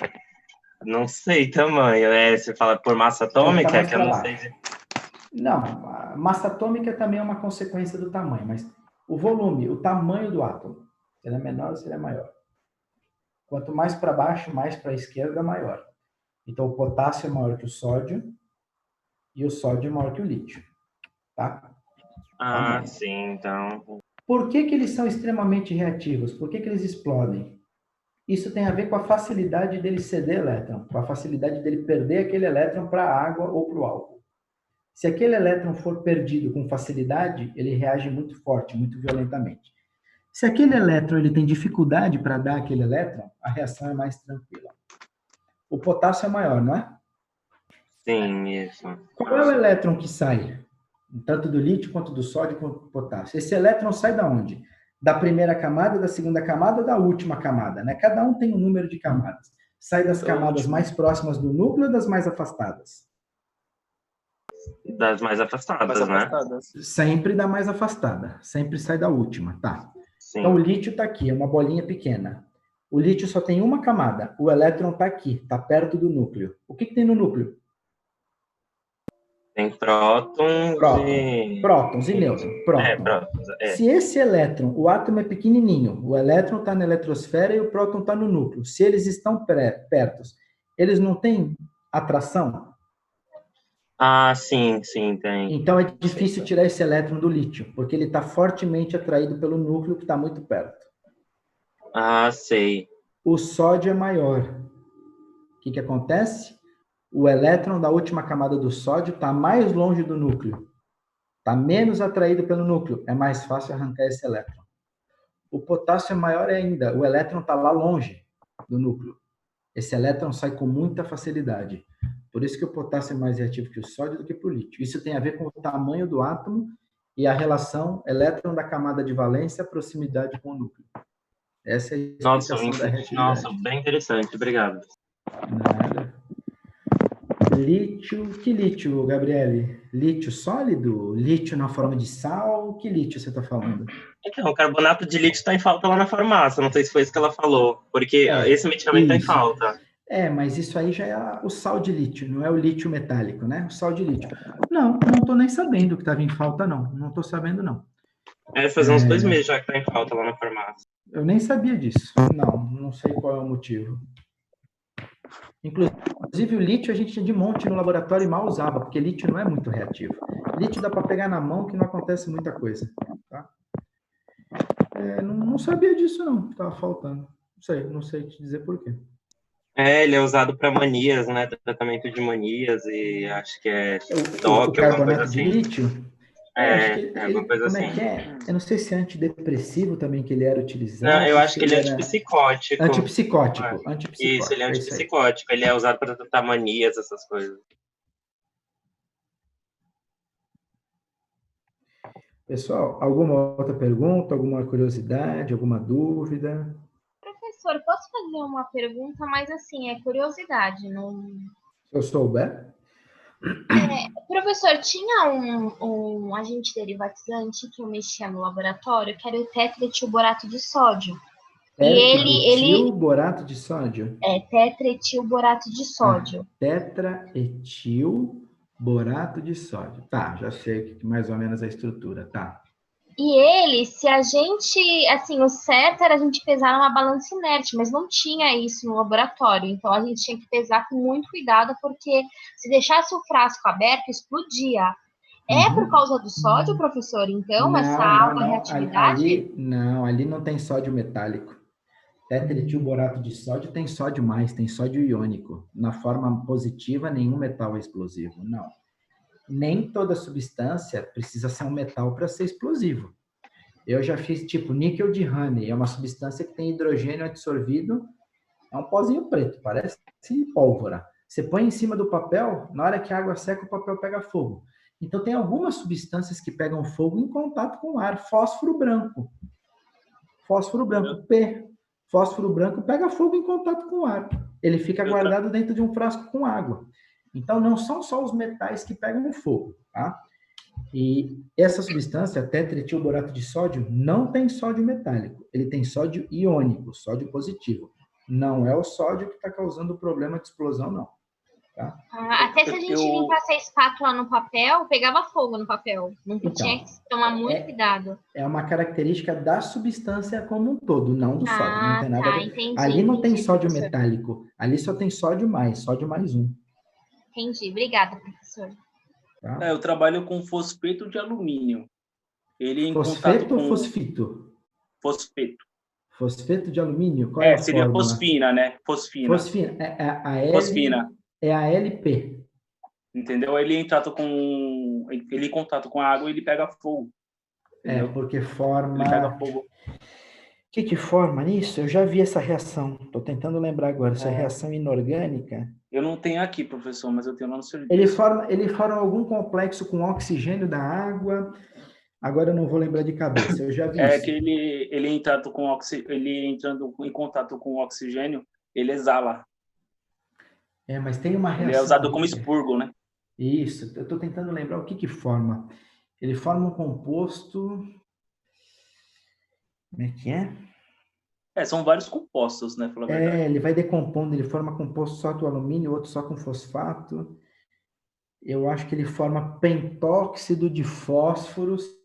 não sei tamanho. Você fala por massa atômica, que eu não sei. Não, a massa atômica também é uma consequência do tamanho, mas o volume, o tamanho do átomo, se ele é menor ou se ele é maior. Quanto mais para baixo, mais para a esquerda, maior. Então, o potássio é maior que o sódio e o sódio é maior que o lítio, tá? Ah, sim, então... Por que eles são extremamente reativos? Por que eles explodem? Isso tem a ver com a facilidade dele ceder elétron, com a facilidade dele perder aquele elétron para a água ou para o álcool. Se aquele elétron for perdido com facilidade, ele reage muito forte, muito violentamente. Se aquele elétron ele tem dificuldade para dar aquele elétron, a reação é mais tranquila. O potássio é maior, não é? Sim, isso. Qual é o elétron que sai? Tanto do lítio, quanto do sódio, quanto do potássio. Esse elétron sai da onde? Da primeira camada, da segunda camada ou da última camada, né? Cada um tem um número de camadas. Sai das camadas mais próximas do núcleo ou das mais afastadas? Das mais afastadas, né? Sempre da mais afastada. Sempre sai da última, tá? Sim. Então, o lítio está aqui, é uma bolinha pequena. O lítio só tem uma camada. O elétron está aqui, está perto do núcleo. O que tem no núcleo? Tem prótons Prótons e nêutrons. Prótons. Se esse elétron, o átomo é pequenininho, o elétron está na eletrosfera e o próton está no núcleo. Se eles estão perto, eles não têm atração? Ah, sim, tem. Então é difícil tirar esse elétron do lítio, porque ele está fortemente atraído pelo núcleo que está muito perto. Ah, sei. O sódio é maior. O que acontece? O elétron da última camada do sódio está mais longe do núcleo. Está menos atraído pelo núcleo. É mais fácil arrancar esse elétron. O potássio é maior ainda. O elétron está lá longe do núcleo. Esse elétron sai com muita facilidade. Por isso que o potássio é mais reativo que o sódio do que para o lítio. Isso tem a ver com o tamanho do átomo e a relação elétron da camada de valência à proximidade com o núcleo. Essa é a explicação da reatividade. Nossa, bem interessante. Obrigado. Nada. Lítio, que lítio, Gabriele? Lítio sólido? Lítio na forma de sal? Que lítio você está falando? Então, o carbonato de lítio está em falta lá na farmácia. Não sei se foi isso que ela falou, porque esse medicamento está em falta. Mas isso aí já é o sal de lítio, não é o lítio metálico, né? O sal de lítio. Não estou nem sabendo que estava em falta, não. Não estou sabendo, não. Faz uns 2 meses já que está em falta lá na farmácia. Eu nem sabia disso. Não sei qual é o motivo. Inclusive, o lítio a gente tinha de monte no laboratório e mal usava, porque lítio não é muito reativo. Lítio dá para pegar na mão que não acontece muita coisa. Tá? Não sabia disso, não. Estava faltando. Não sei te dizer por quê. Ele é usado para manias, né? Tratamento de manias e acho que é o carbonato de lítio? Alguma coisa assim. Como é que é? Eu não sei se é antidepressivo também que ele era utilizado. Não, eu acho que ele é antipsicótico. Antipsicótico. Isso, ele é antipsicótico. Ele é usado para tratar manias, essas coisas. Pessoal, alguma outra pergunta, alguma curiosidade, alguma dúvida? Professor, posso fazer uma pergunta, mas assim, é curiosidade, não. Se eu souber. Professor, tinha um agente derivatizante que eu mexia no laboratório, que era o tetraetilborato de sódio. E ele Tetraetilborato de sódio? tetraetilborato de sódio. Tetraetilborato de sódio. Tá, já sei mais ou menos a estrutura, tá. E ele, se a gente, assim, o certo era a gente pesar numa balança inerte, mas não tinha isso no laboratório. Então a gente tinha que pesar com muito cuidado, porque se deixasse o frasco aberto, explodia. É por causa do sódio, professor, então, essa alta reatividade? Ali não tem sódio metálico. Tetraetilborato de sódio tem sódio mais, tem sódio iônico. Na forma positiva, nenhum metal é explosivo. Não. Nem toda substância precisa ser um metal para ser explosivo. Eu já fiz tipo níquel de Honey, é uma substância que tem hidrogênio absorvido, é um pozinho preto, parece pólvora. Você põe em cima do papel, na hora que a água seca, o papel pega fogo. Então, tem algumas substâncias que pegam fogo em contato com o ar. Fósforo branco. Fósforo branco, P. Fósforo branco pega fogo em contato com o ar. Ele fica guardado dentro de um frasco com água. Então, não são só os metais que pegam fogo, tá? E essa substância, tetraetilborato de sódio, não tem sódio metálico. Ele tem sódio iônico, sódio positivo. Não é o sódio que está causando o problema de explosão, não. Tá? Até se a gente limpasse a espátula no papel, pegava fogo no papel. Não tinha que tomar muito cuidado. É uma característica da substância como um todo, não do sódio. Não tem nada a ver. Entendi, ali não tem sódio professor. metálico. Ali só tem sódio mais 1. Entendi. Obrigada, professor. Tá? Eu trabalho com fosfeto de alumínio. Ele em Fosfeto contato com... ou fosfito? Fosfeto. Fosfeto de alumínio? Qual é a seria fórmula? fosfina, né? Fosfina. Fosfina. Fosfina. É a LP. Entendeu? Ele em contato com a água, ele pega fogo. Entendeu? Porque forma... Ele pega fogo. O que forma nisso? Eu já vi essa reação. Estou tentando lembrar agora. Essa reação inorgânica. Eu não tenho aqui, professor, mas eu tenho lá no serviço. Ele forma algum complexo com oxigênio da água. Agora eu não vou lembrar de cabeça. Eu já vi isso. Que ele entrando em contato com o oxigênio, ele exala. Mas tem uma reação. Ele é usado como expurgo, né? Isso. Eu estou tentando lembrar o que forma. Ele forma um composto... Como é que é? São vários compostos, né? Pela verdade. Ele vai decompondo, ele forma composto só com alumínio, outro só com fosfato. Eu acho que ele forma pentóxido de fósforos.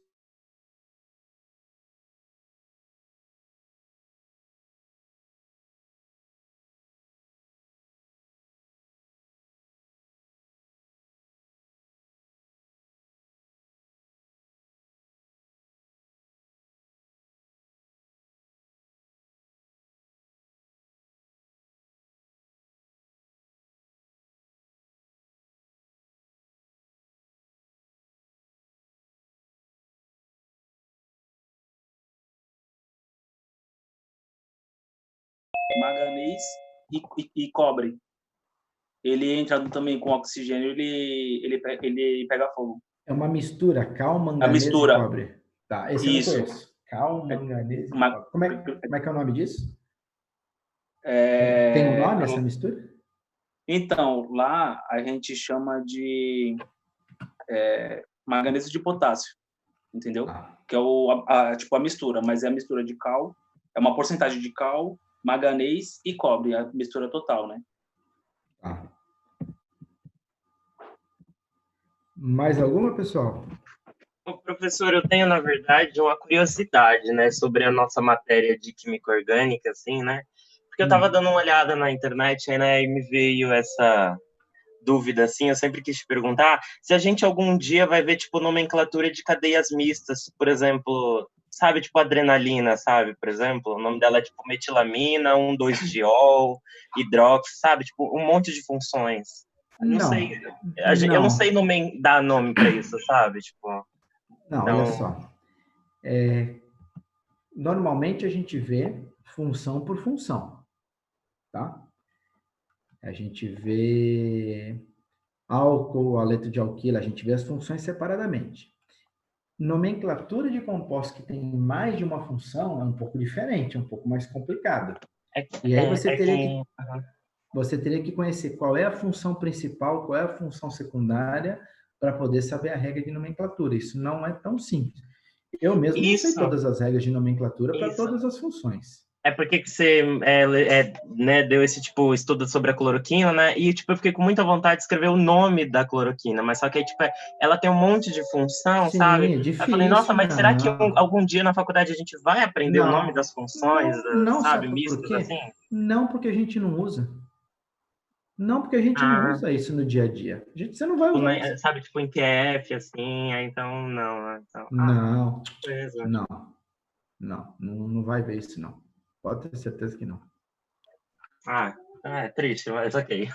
Manganês e cobre. Ele entra também com oxigênio, ele pega fogo. É uma mistura, cal, manganês e cobre. Tá, esse eu não conheço. Cal, manganês e cobre. Como é que é o nome disso? Tem um nome essa mistura? Então, lá a gente chama de manganês de potássio, entendeu? Que é tipo a mistura, mas é a mistura de cal, é uma porcentagem de cal, manganês e cobre, a mistura total, né? Mais alguma, pessoal? Professor, eu tenho, na verdade, uma curiosidade, né, sobre a nossa matéria de química orgânica, assim, né? Porque eu estava dando uma olhada na internet, né, e me veio essa dúvida, assim, eu sempre quis te perguntar se a gente algum dia vai ver, tipo, nomenclatura de cadeias mistas, por exemplo, sabe, tipo adrenalina, sabe, por exemplo, o nome dela é, tipo, metilamina, 1,2-diol, hidróxido, sabe, tipo, um monte de funções. Não sei, eu não sei dar nome para isso, sabe, tipo... Não, olha só. Normalmente a gente vê função por função, tá? A gente vê álcool, aleto de alquila, a gente vê as funções separadamente. Nomenclatura de compostos que tem mais de uma função é um pouco diferente, é um pouco mais complicado. E aí você teria que conhecer qual é a função principal, qual é a função secundária, para poder saber a regra de nomenclatura. Isso não é tão simples. Eu mesmo não sei todas as regras de nomenclatura para todas as funções. É porque você né, deu esse tipo estudo sobre a cloroquina, né? E tipo, eu fiquei com muita vontade de escrever o nome da cloroquina, mas só que aí, tipo, ela tem um monte de função, Sim, sabe? É difícil, eu falei, nossa, mas será que não. algum dia na faculdade a gente vai aprender o nome das funções, não, sabe? Sabe por Mistos quê? assim? Não, porque a gente não usa. Não, porque a gente não usa isso no dia a dia. Você não vai usar isso. Sabe, tipo, em QF, assim, aí então, não. Então, não vai ver isso, não. Pode ter certeza que não. É triste, mas ok.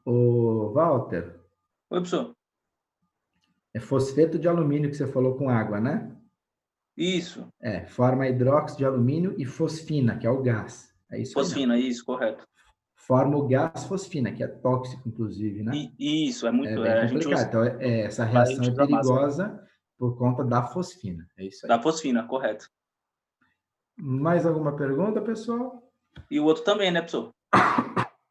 Ô, Walter. Oi, professor. É fosfeto de alumínio que você falou com água, né? Isso. Forma hidróxido de alumínio e fosfina, que é o gás. É isso aí. Fosfina, isso, correto. Forma o gás fosfina, que é tóxico, inclusive, né? Isso, é muito... bem complicado. Então, essa reação é perigosa por conta da fosfina. É isso aí. Da fosfina, correto. Mais alguma pergunta, pessoal? E o outro também, né, professor?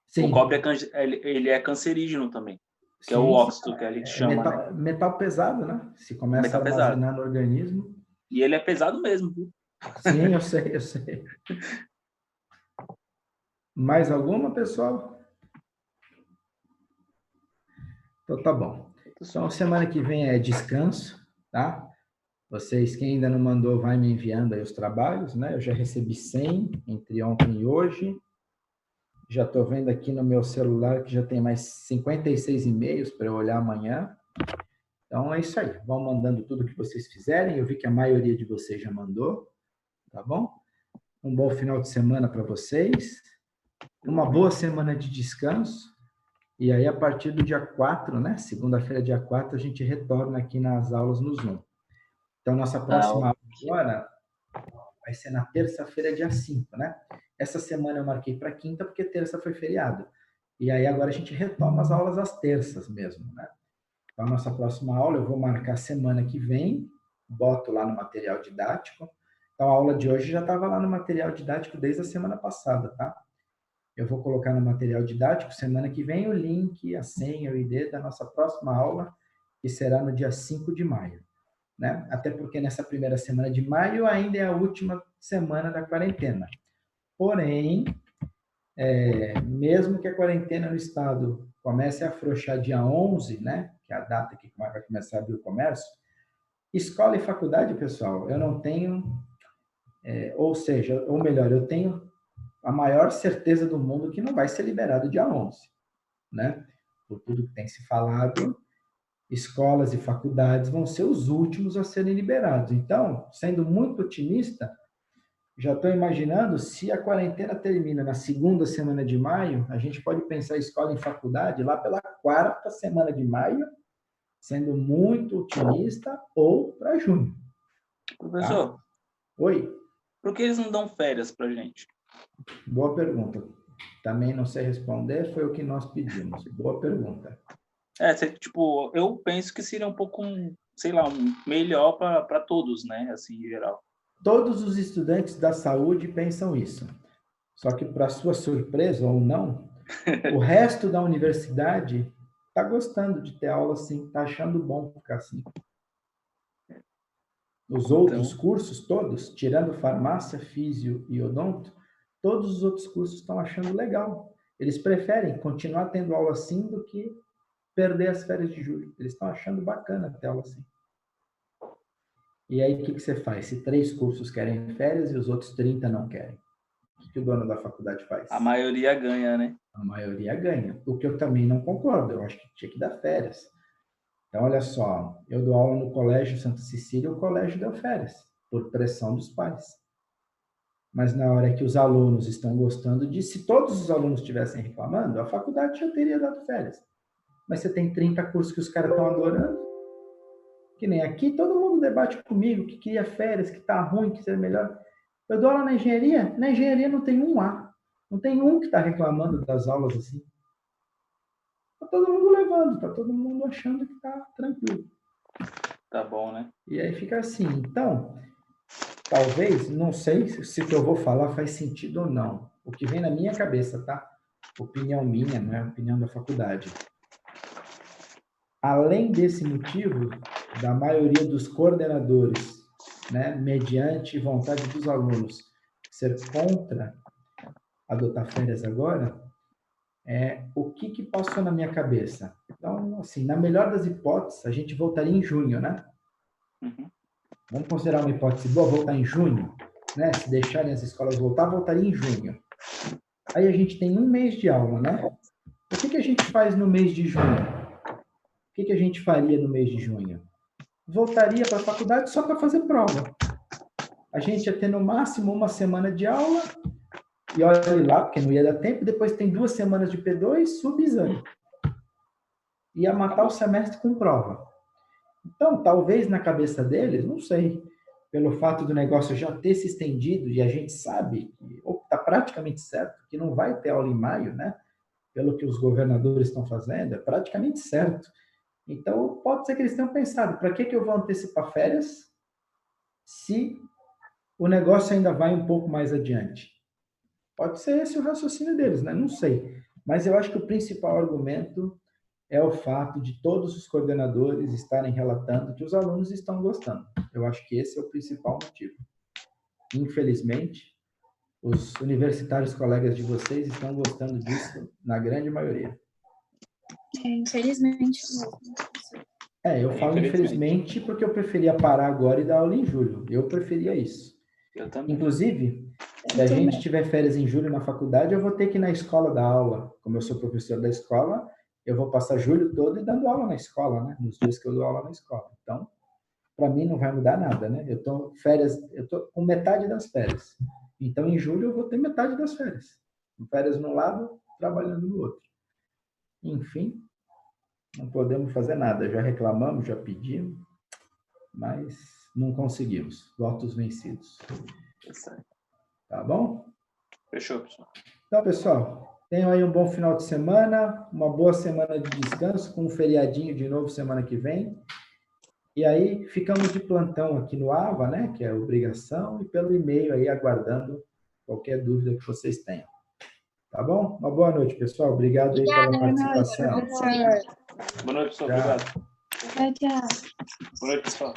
Sim. O cobre ele é cancerígeno também, que é o óxido que a gente chama. Metal pesado, né? Se começa a armazenar no organismo. E ele é pesado mesmo, viu? Sim, eu sei. Mais alguma, pessoal? Então, tá bom. Então, semana que vem é descanso, tá? Vocês, quem ainda não mandou, vai me enviando aí os trabalhos, né? Eu já recebi 100 entre ontem e hoje. Já estou vendo aqui no meu celular que já tem mais 56 e-mails para eu olhar amanhã. Então, é isso aí. Vão mandando tudo que vocês fizerem. Eu vi que a maioria de vocês já mandou, tá bom? Um bom final de semana para vocês. Uma boa semana de descanso. E aí, a partir do dia 4, né? Segunda-feira, dia 4, a gente retorna aqui nas aulas no Zoom. Então, nossa próxima aula agora vai ser na terça-feira, dia 5, né? Essa semana eu marquei para quinta, porque terça foi feriado. E aí, agora a gente retoma as aulas às terças mesmo, né? Então, a nossa próxima aula eu vou marcar semana que vem, boto lá no material didático. Então, a aula de hoje já estava lá no material didático desde a semana passada, tá? Eu vou colocar no material didático, semana que vem, o link, a senha, o ID da nossa próxima aula, que será no dia 5 de maio. Né? Até porque nessa primeira semana de maio ainda é a última semana da quarentena. Porém, mesmo que a quarentena no estado comece a afrouxar dia 11, né? Que é a data que vai começar a abrir o comércio, escola e faculdade, pessoal, eu não tenho... ou melhor, eu tenho a maior certeza do mundo que não vai ser liberado dia 11, né? Por tudo que tem se falado, escolas e faculdades vão ser os últimos a serem liberados. Então, sendo muito otimista, já estou imaginando, se a quarentena termina na segunda semana de maio, a gente pode pensar escola e faculdade lá pela quarta semana de maio, sendo muito otimista, ou para junho. Professor, tá? Oi? Por que eles não dão férias para a gente? Boa pergunta. Também não sei responder, foi o que nós pedimos. Boa pergunta. Eu penso que seria um pouco, sei lá, melhor para todos, né? Assim, em geral. Todos os estudantes da saúde pensam isso. Só que, para sua surpresa ou não, o resto da universidade está gostando de ter aula assim, está achando bom ficar assim. Os outros cursos todos, tirando farmácia, físio e odonto, todos os outros cursos estão achando legal. Eles preferem continuar tendo aula assim do que perder as férias de julho. Eles estão achando bacana ter aula assim. E aí, o que você faz? Se 3 cursos querem férias e os outros 30 não querem, o que o dono da faculdade faz? A maioria ganha, né? A maioria ganha. O que eu também não concordo. Eu acho que tinha que dar férias. Então, olha só. Eu dou aula no Colégio Santa Cecília, o colégio deu férias, por pressão dos pais. Mas na hora que os alunos estão gostando disso, se todos os alunos estivessem reclamando, a faculdade já teria dado férias. Mas você tem 30 cursos que os caras estão adorando. Que nem aqui, todo mundo debate comigo que queria férias, que tá ruim, que seria melhor. Eu dou aula na engenharia não tem um A. Não tem um que está reclamando das aulas assim. Está todo mundo levando, está todo mundo achando que está tranquilo. Tá bom, né? E aí fica assim. Então, talvez, não sei se o que eu vou falar faz sentido ou não. O que vem na minha cabeça, tá? Opinião minha, não é opinião da faculdade. Além desse motivo, da maioria dos coordenadores, né, mediante vontade dos alunos, ser contra adotar férias agora, o que passou na minha cabeça? Então, assim, na melhor das hipóteses, a gente voltaria em junho, né? Uhum. Vamos considerar uma hipótese boa, voltar em junho, né? Se deixarem as escolas voltar, voltaria em junho. Aí a gente tem um mês de aula, né? O que a gente faz no mês de junho? O que a gente faria no mês de junho? Voltaria para a faculdade só para fazer prova. A gente ia ter no máximo uma semana de aula, e olha lá, porque não ia dar tempo, depois tem 2 semanas de P2, subexame. Ia matar o semestre com prova. Então, talvez na cabeça deles, não sei, pelo fato do negócio já ter se estendido, e a gente sabe, ou está praticamente certo, que não vai ter aula em maio, né? Pelo que os governadores estão fazendo, é praticamente certo. Então, pode ser que eles tenham pensado, para que eu vou antecipar férias se o negócio ainda vai um pouco mais adiante? Pode ser esse o raciocínio deles, né? Não sei. Mas eu acho que o principal argumento é o fato de todos os coordenadores estarem relatando que os alunos estão gostando. Eu acho que esse é o principal motivo. Infelizmente, os universitários colegas de vocês estão gostando disso na grande maioria. Infelizmente. Eu falo infelizmente porque eu preferia parar agora e dar aula em julho. Eu preferia isso. Eu também. Inclusive, se a gente tiver férias em julho na faculdade, eu vou ter que ir na escola dar aula. Como eu sou professor da escola, eu vou passar julho todo e dando aula na escola, né? Nos dias que eu dou aula na escola. Então, para mim não vai mudar nada, né? Eu tô com metade das férias. Então, em julho eu vou ter metade das férias. Férias no lado, trabalhando no outro. Enfim, não podemos fazer nada. Já reclamamos, já pedimos, mas não conseguimos. Votos vencidos. Tá bom? Fechou, pessoal. Então, pessoal, tenham aí um bom final de semana, uma boa semana de descanso, com um feriadinho de novo semana que vem. E aí, ficamos de plantão aqui no AVA, né, que é obrigação, e pelo e-mail aí, aguardando qualquer dúvida que vocês tenham. Tá bom? Uma boa noite, pessoal. Obrigado aí pela participação. Boa noite, pessoal. Obrigado. Tchau. Boa noite, pessoal.